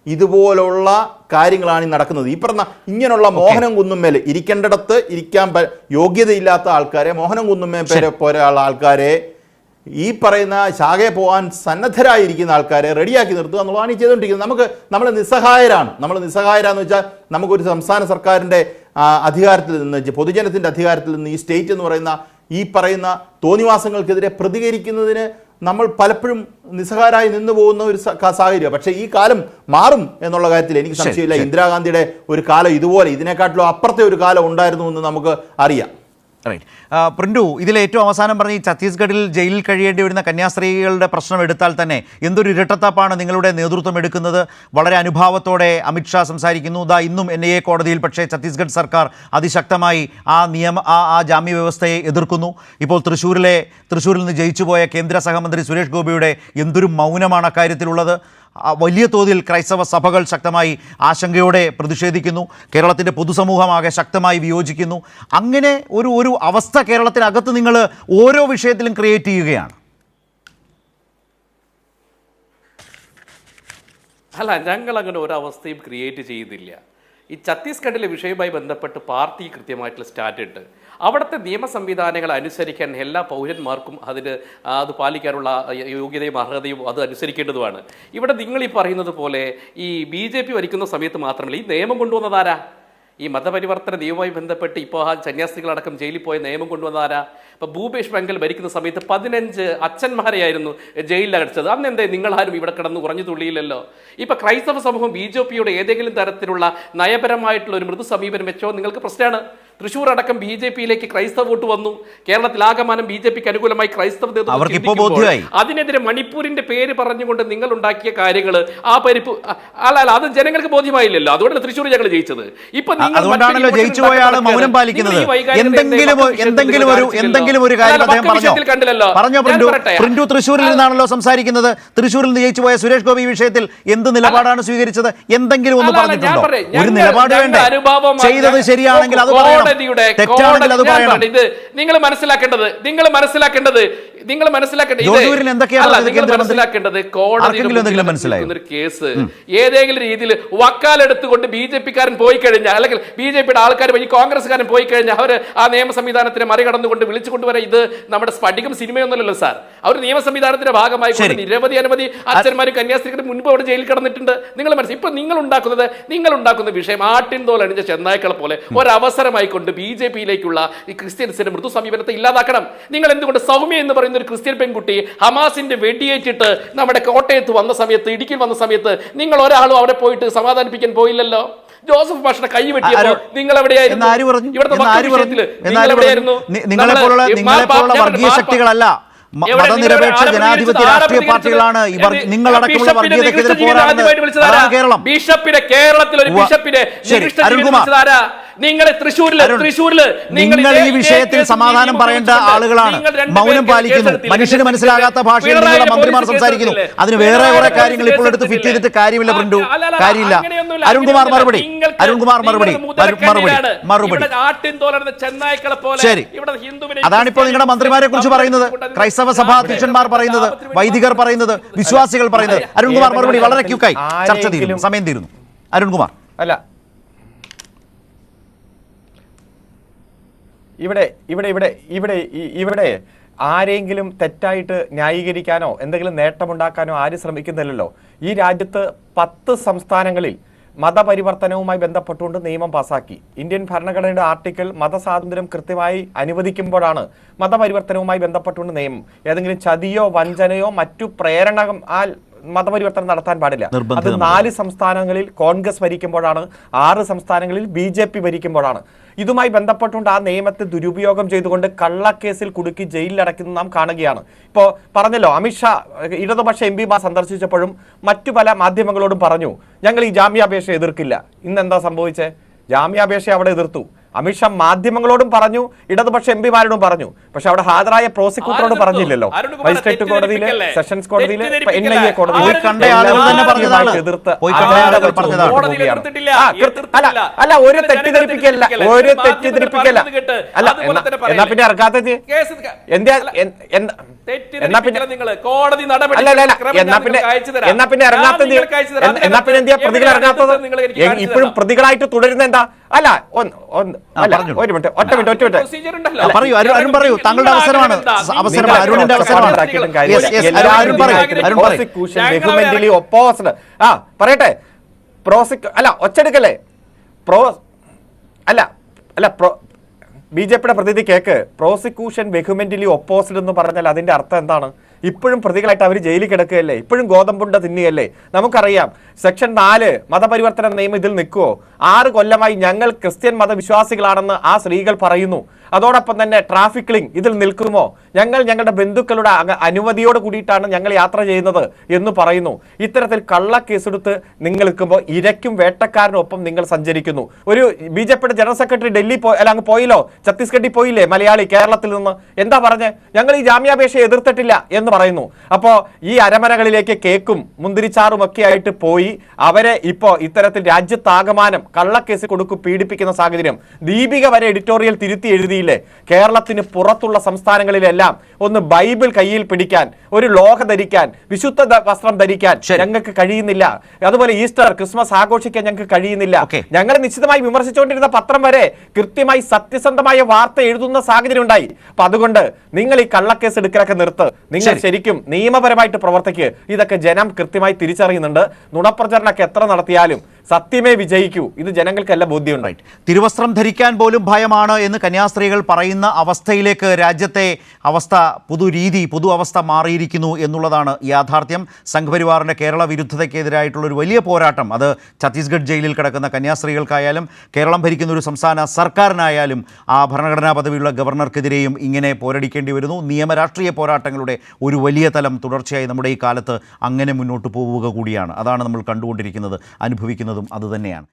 ഇതുപോലുള്ള കാര്യങ്ങളാണ് ഈ നടക്കുന്നത്. ഈ പറഞ്ഞ ഇങ്ങനെയുള്ള മോഹനം കുന്നുമ്മേൽ ഇരിക്കേണ്ടിടത്ത് ഇരിക്കാൻ യോഗ്യതയില്ലാത്ത ആൾക്കാരെ, മോഹനം കുന്നുമ്മേൽ പോലെയുള്ള ആൾക്കാരെ, ഈ പറയുന്ന ശാഖയെ പോകാൻ സന്നദ്ധരായിരിക്കുന്ന ആൾക്കാരെ റെഡിയാക്കി നിർത്തുക എന്നുള്ളതാണ് ഈ ചെയ്തുകൊണ്ടിരിക്കുന്നത്. നമ്മൾ നിസ്സഹായരാന്ന് വെച്ചാൽ നമുക്കൊരു സംസ്ഥാന സർക്കാരിൻ്റെ അധികാരത്തിൽ നിന്ന്, പൊതുജനത്തിൻ്റെ അധികാരത്തിൽ നിന്ന് ഈ സ്റ്റേറ്റ് എന്ന് പറയുന്ന ഈ പറയുന്ന തോന്നിവാസങ്ങൾക്കെതിരെ പ്രതികരിക്കുന്നതിന് നമ്മൾ പലപ്പോഴും നിസ്സഹായരായി നിന്നു പോകുന്ന ഒരു സാഹചര്യം. പക്ഷേ ഈ കാലം മാറും എന്നുള്ള കാര്യത്തിൽ എനിക്ക് സംശയമില്ല. ഇന്ദിരാഗാന്ധിയുടെ ഒരു കാലം ഇതുപോലെ ഇതിനെക്കാട്ടിലും അപ്പുറത്തെ ഒരു കാലം ഉണ്ടായിരുന്നു എന്ന് നമുക്ക് അറിയാം. റൈറ്റ്. പ്രിൻറ്റു, ഇതിൽ ഏറ്റവും അവസാനം പറഞ്ഞ ഈ ഛത്തീസ്ഗഡിൽ ജയിലിൽ കഴിയേണ്ടി വരുന്ന കന്യാസ്ത്രീകളുടെ പ്രശ്നം എടുത്താൽ തന്നെ എന്തൊരു ഇരട്ടത്താപ്പാണ് നിങ്ങളുടെ നേതൃത്വം എടുക്കുന്നത്. വളരെ അനുഭാവത്തോടെ അമിത്ഷാ സംസാരിക്കുന്നു. ഇന്നും NIA കോടതിയിൽ പക്ഷേ ഛത്തീസ്ഗഡ് സർക്കാർ അതിശക്തമായി ആ ജാമ്യ വ്യവസ്ഥയെ എതിർക്കുന്നു. ഇപ്പോൾ തൃശ്ശൂരിൽ നിന്ന് ജയിച്ചുപോയ കേന്ദ്ര സഹമന്ത്രി സുരേഷ് ഗോപിയുടെ എന്തൊരു മൗനമാണ് അക്കാര്യത്തിലുള്ളത്. വലിയ തോതിൽ ക്രൈസ്തവ സഭകൾ ശക്തമായി ആശങ്കയോടെ പ്രതിഷേധിക്കുന്നു. കേരളത്തിൻ്റെ പൊതുസമൂഹമാകെ ശക്തമായി വിയോജിക്കുന്നു. അങ്ങനെ ഒരു അവസ്ഥ കേരളത്തിനകത്ത് നിങ്ങൾ ഓരോ വിഷയത്തിലും ക്രിയേറ്റ് ചെയ്യുകയാണ്. അല്ല, ഞങ്ങൾ അങ്ങനെ ഒരവസ്ഥയും ക്രിയേറ്റ് ചെയ്യുന്നില്ല. ഈ ഛത്തീസ്ഗഡിലെ വിഷയവുമായി ബന്ധപ്പെട്ട് പാർട്ടി കൃത്യമായിട്ടുള്ള സ്റ്റാൻഡ് അവിടുത്തെ നിയമ സംവിധാനങ്ങൾ അനുസരിക്കാൻ എല്ലാ പൗരന്മാർക്കും അത് പാലിക്കാനുള്ള യോഗ്യതയും അർഹതയും അത് അനുസരിക്കേണ്ടതുമാണ്. ഇവിടെ നിങ്ങൾ ഈ പറയുന്നത് പോലെ ഈ BJP ഭരിക്കുന്ന സമയത്ത് മാത്രമല്ല, ഈ നിയമം കൊണ്ടുവന്നതാരാ? ഈ മതപരിവർത്തന നിയമവുമായി ബന്ധപ്പെട്ട് ഇപ്പോൾ സന്യാസികളടക്കം ജയിലിൽ പോയ നിയമം കൊണ്ടുവന്നതാരാ? ഇപ്പോൾ ഭൂപേഷ് ബംഗൽ ഭരിക്കുന്ന സമയത്ത് 15 അച്ഛന്മാരെയായിരുന്നു ജയിലിൽ അടച്ചത്. അന്ന് എന്തേ നിങ്ങളാരും ഇവിടെ കിടന്ന് കുറഞ്ഞു തുള്ളിയില്ലല്ലോ? ഇപ്പം ക്രൈസ്തവ സമൂഹം BJPയുടെ ഏതെങ്കിലും തരത്തിലുള്ള നയപരമായിട്ടുള്ള ഒരു മൃദു സമീപനം വെച്ചോ നിങ്ങൾക്ക് പ്രശ്നമാണ്. തൃശ്ശൂർ അടക്കം BJPയിലേക്ക് ക്രൈസ്തവ വോട്ട് വന്നു. കേരളത്തിലാകമാനം BJPക്ക് അനുകൂലമായി ക്രൈസ്തവ അതിനെതിരെ മണിപ്പൂരിന്റെ പേര് പറഞ്ഞുകൊണ്ട് നിങ്ങൾ ഉണ്ടാക്കിയ കാര്യങ്ങൾ ആ പരിപ്പ് അല്ല അത് ജനങ്ങൾക്ക് ബോധ്യമായില്ലല്ലോ. അതുകൊണ്ടല്ലേ തൃശ്ശൂർ ഞങ്ങൾ ജയിച്ചത്. ഇപ്പൊ അതുകൊണ്ടാണല്ലോ ജയിച്ചു പോയ ആള് മൗനം പാലിക്കുന്നത്. എന്തെങ്കിലും ഒരു കാര്യം അദ്ദേഹം പറഞ്ഞോ? പ്രിന്റു തൃശ്ശൂരിൽ നിന്നാണല്ലോ സംസാരിക്കുന്നത്. തൃശ്ശൂരിൽ നിന്ന് ജയിച്ചു പോയ സുരേഷ് ഗോപി വിഷയത്തിൽ എന്ത് നിലപാടാണ് സ്വീകരിച്ചത്? എന്തെങ്കിലും ഒന്ന് പറഞ്ഞിട്ടുണ്ടോ? ഒരു നിലപാട് വേണ്ടേ? ചെയ്തത് ശരിയാണെങ്കിൽ അത് പറയണം, തെറ്റാണെങ്കിൽ അത് പറയണം. ഇത് നിങ്ങൾ മനസ്സിലാക്കേണ്ടത് കോടതി കേസ് ഏതെങ്കിലും രീതിയിൽ വക്കാലെടുത്തുകൊണ്ട് BJPക്കാരൻ പോയി കഴിഞ്ഞാൽ അല്ലെങ്കിൽ BJPയുടെ ആൾക്കാർ ഈ കോൺഗ്രസ്സുകാരൻ പോയി കഴിഞ്ഞാൽ അവർ ആ നിയമ സംവിധാനത്തിനെ മറികടന്നുകൊണ്ട് വിളിച്ചു കൊണ്ടുവരാൻ ഇത് നമ്മുടെ സ്ഫടികം സിനിമയൊന്നുമല്ലല്ലോ സാർ. അവർ നിയമ സംവിധാനത്തിന്റെ ഭാഗമായി നിരവധി അച്ഛന്മാരും കന്യാസ്ത്രീകളും മുൻപ് അവിടെ ജയിലിൽ കിടന്നിട്ടുണ്ട്. നിങ്ങൾ മനസ്സിലായി. ഇപ്പൊ നിങ്ങൾ ഉണ്ടാക്കുന്ന വിഷയം ആട്ടിൻ തോൽ അണിഞ്ഞ ചെന്നായ്ക്കളെ പോലെ ഒരവസരമായിക്കൊണ്ട് BJPയിലേക്കുള്ള ഈ ക്രിസ്ത്യൻസിന്റെ മൃദു സമീപനത്തെ ഇല്ലാതാക്കണം. നിങ്ങൾ എന്തുകൊണ്ട് സൗമ്യ എന്ന് പറയുന്ന ഒരു ക്രിസ്ത്യൻ പെൺകുട്ടി ഹമാസിന്റെ വെടിയേറ്റിട്ട് നമ്മുടെ കോട്ടയത്ത് വന്ന സമയത്ത്, ഇടുക്കിയിൽ വന്ന സമയത്ത് നിങ്ങൾ ഒരാളും അവിടെ പോയിട്ട് സമാധാനിപ്പിക്കാൻ പോയില്ലല്ലോ? ജോസഫ് ഭാഷണ കൈ വെട്ടിയപ്പോൾ നിങ്ങൾ എവിടെയായിരുന്നു? വർഗീയ ശക്തികളല്ല, മതനിരപേക്ഷ ജനാധിപത്യ രാഷ്ട്രീയ പാർട്ടികളാണ് ഇവർ. നിങ്ങളടക്കമുള്ള വർഗീയതയ്ക്കെതിരെ പോരാടുന്നത് കേരളം. ബിഷപ്പിനെ കേരളത്തിൽ ഒരു ബിഷപ്പിനെ നിങ്ങളെ തൃശ്ശൂരില് നിങ്ങൾ ഈ വിഷയത്തിൽ സമാധാനം പറയേണ്ട ആളുകളാണ്. മൗനം പാലിക്കുന്നു. മനുഷ്യന് മനസ്സിലാകാത്ത ഭാഷയിൽ നിങ്ങളുടെ മന്ത്രിമാർ സംസാരിക്കുന്നു. അതിന് വേറെ കുറെ കാര്യങ്ങൾ ഇപ്പോൾ എടുത്ത് ഫിറ്റ് ചെയ്തിട്ട് കാര്യമില്ല പ്രിന്റു, കാര്യമില്ല. അരുൺകുമാർ മറുപടി. ശരി, അതാണിപ്പോൾ നിങ്ങളുടെ മന്ത്രിമാരെ കുറിച്ച് പറയുന്നത്, ക്രൈസ്തവ സഭാധ്യക്ഷന്മാർ പറയുന്നത്, വൈദികർ പറയുന്നത്, വിശ്വാസികൾ പറയുന്നത്. അരുൺകുമാർ മറുപടി. വളരെ ക്യൂക്കായി ചർച്ച തീരുന്നു, സമയം തീരുന്നു. അരുൺകുമാർ. അല്ല, ഇവിടെ ആരെങ്കിലും തെറ്റായിട്ട് ന്യായീകരിക്കാനോ എന്തെങ്കിലും നേട്ടമുണ്ടാക്കാനോ ആരും ശ്രമിക്കുന്നില്ലല്ലോ. ഈ രാജ്യത്ത് 10 സംസ്ഥാനങ്ങളിൽ മതപരിവർത്തനവുമായി ബന്ധപ്പെട്ടുകൊണ്ട് നിയമം പാസാക്കി. ഇന്ത്യൻ ഭരണഘടനയുടെ ആർട്ടിക്കിൾ മതസ്വാതന്ത്ര്യം കൃത്യമായി അനുവദിക്കുമ്പോഴാണ് മതപരിവർത്തനവുമായി ബന്ധപ്പെട്ടുകൊണ്ട് നിയമം. ഏതെങ്കിലും ചതിയോ വഞ്ചനയോ മറ്റു പ്രേരണയാൽ മതപരിവർത്തനം നടത്താൻ പാടില്ല. അത് 4 സംസ്ഥാനങ്ങളിൽ കോൺഗ്രസ് ഭരിക്കുമ്പോഴാണ്, 6 സംസ്ഥാനങ്ങളിൽ BJP ഭരിക്കുമ്പോഴാണ്. ഇതുമായി ബന്ധപ്പെട്ടുകൊണ്ട് ആ നിയമത്തെ ദുരുപയോഗം ചെയ്തുകൊണ്ട് കള്ളക്കേസിൽ കുടുക്കി ജയിലിലടക്കുന്നത് നാം കാണുകയാണ്. ഇപ്പോൾ പറഞ്ഞല്ലോ, അമിത്ഷാ ഇടതുപക്ഷ MPമാർ സന്ദർശിച്ചപ്പോഴും മറ്റു പല മാധ്യമങ്ങളോടും പറഞ്ഞു ഞങ്ങൾ ഈ ജാമ്യാപേക്ഷ എതിർക്കില്ല. ഇന്നെന്താ സംഭവിച്ചത്? ജാമ്യാപേക്ഷ അവിടെ എതിർത്തു. അമിത്ഷാ മാധ്യമങ്ങളോടും പറഞ്ഞു, ഇടതുപക്ഷ MPമാരോടും പറഞ്ഞു. പക്ഷെ അവിടെ ഹാജരായ പ്രോസിക്യൂട്ടറോട് പറഞ്ഞില്ലല്ലോ. മജിസ്ട്രേറ്റ് കോടതിയിലെ, സെഷൻസ് കോടതിയിലെ, NIA കോടതിയിൽ എതിർത്ത് അല്ല ഒരു തെറ്റിദ്ധരിപ്പിക്കല്ല. അല്ല എന്നാ പിന്നെ ഇറക്കാത്ത എന്നാ പിന്നെ ഇറങ്ങാത്തത്, എന്നാ പിന്നെ എന്തിയാ പ്രതികൾ ഇറങ്ങാത്തത്? ഇപ്പോഴും പ്രതികളായിട്ട് തുടരുന്ന എന്താ? അല്ല ഒരു മിനിറ്റ്, ഒറ്റ മിനിറ്റ്. പറയൂ, താങ്കളുടെ അവസരമാണ്. അരുണിന്റെ അവസരമാണ്. പറയട്ടെ. അല്ല ഒച്ചെടുക്കല്ലേ. BJPയുടെ പ്രതിനിധി കേക്ക്. പ്രോസിക്യൂഷൻ വെഹുമെന്റലി ഒപ്പോസിഡ് എന്ന് പറഞ്ഞാൽ അതിന്റെ അർത്ഥം എന്താണ്? ഇപ്പോഴും പ്രതികളായിട്ട് അവർ ജയിലിൽ കിടക്കുകയല്ലേ? ഇപ്പോഴും ഗോതമ്പുണ്ട തിന്നുകയല്ലേ? നമുക്കറിയാം സെക്ഷൻ 4 മതപരിവർത്തന നിയമം ഇതിൽ നിൽക്കുമോ? 6 കൊല്ലമായി ഞങ്ങൾ ക്രിസ്ത്യൻ മതവിശ്വാസികളാണെന്ന് ആ സ്ത്രീകൾ പറയുന്നു. അതോടൊപ്പം തന്നെ ട്രാഫിക് ലിങ്ക് ഇതിൽ നിൽക്കുമോ? ഞങ്ങളുടെ ബന്ധുക്കളുടെ അനുമതിയോട് കൂടിയിട്ടാണ് ഞങ്ങൾ യാത്ര ചെയ്യുന്നത് എന്ന് പറയുന്നു. ഇത്തരത്തിൽ കള്ളക്കേസെടുത്ത് നിങ്ങൾ നിൽക്കുമ്പോൾ ഇരയ്ക്കും വേട്ടക്കാരനൊപ്പം നിങ്ങൾ സഞ്ചരിക്കുന്നു. ഒരു BJP ജനറൽ സെക്രട്ടറി ഡൽഹി അങ്ങ് പോയില്ലോ, ഛത്തീസ്ഗഡിൽ പോയില്ലേ മലയാളി കേരളത്തിൽ നിന്ന്? എന്താ പറഞ്ഞ്? ഞങ്ങൾ ഈ ജാമ്യാപേക്ഷ എതിർത്തിട്ടില്ല എന്ന് പറയുന്നു. അപ്പോൾ ഈ അരമനകളിലേക്ക് കേക്കും മുന്തിരിച്ചാറും ഒക്കെ ആയിട്ട് പോയി അവരെ ഇപ്പോൾ ഇത്തരത്തിൽ രാജ്യത്താകമാനം കള്ളക്കേസ് കൊടുക്കു പീഡിപ്പിക്കുന്ന സാഹചര്യം. ദീപിക വരെ എഡിറ്റോറിയൽ തിരുത്തി എഴുതിയില്ലേ? കേരളത്തിന് പുറത്തുള്ള സംസ്ഥാനങ്ങളിലെല്ലാം ഒന്ന് ബൈബിൾ കയ്യിൽ പിടിക്കാൻ, ഒരു ലോഹ ധരിക്കാൻ, വിശുദ്ധ വസ്ത്രം ധരിക്കാൻ ഞങ്ങൾക്ക് കഴിയുന്നില്ല. അതുപോലെ ഈസ്റ്റർ ക്രിസ്മസ് ആഘോഷിക്കാൻ ഞങ്ങൾക്ക് കഴിയുന്നില്ല. ഞങ്ങൾ നിശ്ചിതമായി വിമർശിച്ചുകൊണ്ടിരുന്ന പത്രം വരെ കൃത്യമായി സത്യസന്ധമായ വാർത്ത എഴുതുന്ന സാഹചര്യം ഉണ്ടായി. അപ്പൊ അതുകൊണ്ട് നിങ്ങൾ ഈ കള്ളക്കേസ് എടുക്കലൊക്കെ നിർത്ത്. നിങ്ങൾ ശരിക്കും നിയമപരമായിട്ട് പ്രവർത്തിക്കുക. ഇതൊക്കെ ജനം കൃത്യമായി തിരിച്ചറിയുന്നുണ്ട്. നുണപ്രചരണമൊക്കെ എത്ര നടത്തിയാലും സത്യമേ വിജയിക്കൂ. ഇത് ജനങ്ങൾക്കല്ല ബോധ്യമുണ്ടായി. തിരുവസ്ത്രം ധരിക്കാൻ പോലും ഭയമാണ് എന്ന് കന്യാസ്ത്രീകൾ പറയുന്ന അവസ്ഥയിലേക്ക് രാജ്യത്തെ അവസ്ഥ, പൊതു അവസ്ഥ മാറിയിരിക്കുന്നു എന്നുള്ളതാണ് യാഥാർത്ഥ്യം. സംഘപരിവാറിൻ്റെ കേരള വിരുദ്ധതയ്ക്കെതിരായിട്ടുള്ളൊരു വലിയ പോരാട്ടം അത് ഛത്തീസ്ഗഡ് ജയിലിൽ കിടക്കുന്ന കന്യാസ്ത്രീകൾക്കായാലും കേരളം ഭരിക്കുന്ന ഒരു സംസ്ഥാന സർക്കാരിനായാലും ആ ഭരണഘടനാ പദവിയുള്ള ഗവർണർക്കെതിരെയും ഇങ്ങനെ പോരടിക്കേണ്ടി വരുന്നു. നിയമരാഷ്ട്രീയ പോരാട്ടങ്ങളുടെ ഒരു വലിയ തലം തുടർച്ചയായി നമ്മുടെ ഈ കാലത്ത് അങ്ങനെ മുന്നോട്ട് പോവുക കൂടിയാണ്. അതാണ് നമ്മൾ കണ്ടുകൊണ്ടിരിക്കുന്നത്, അനുഭവിക്കുന്നതും അതുതന്നെയാണ്.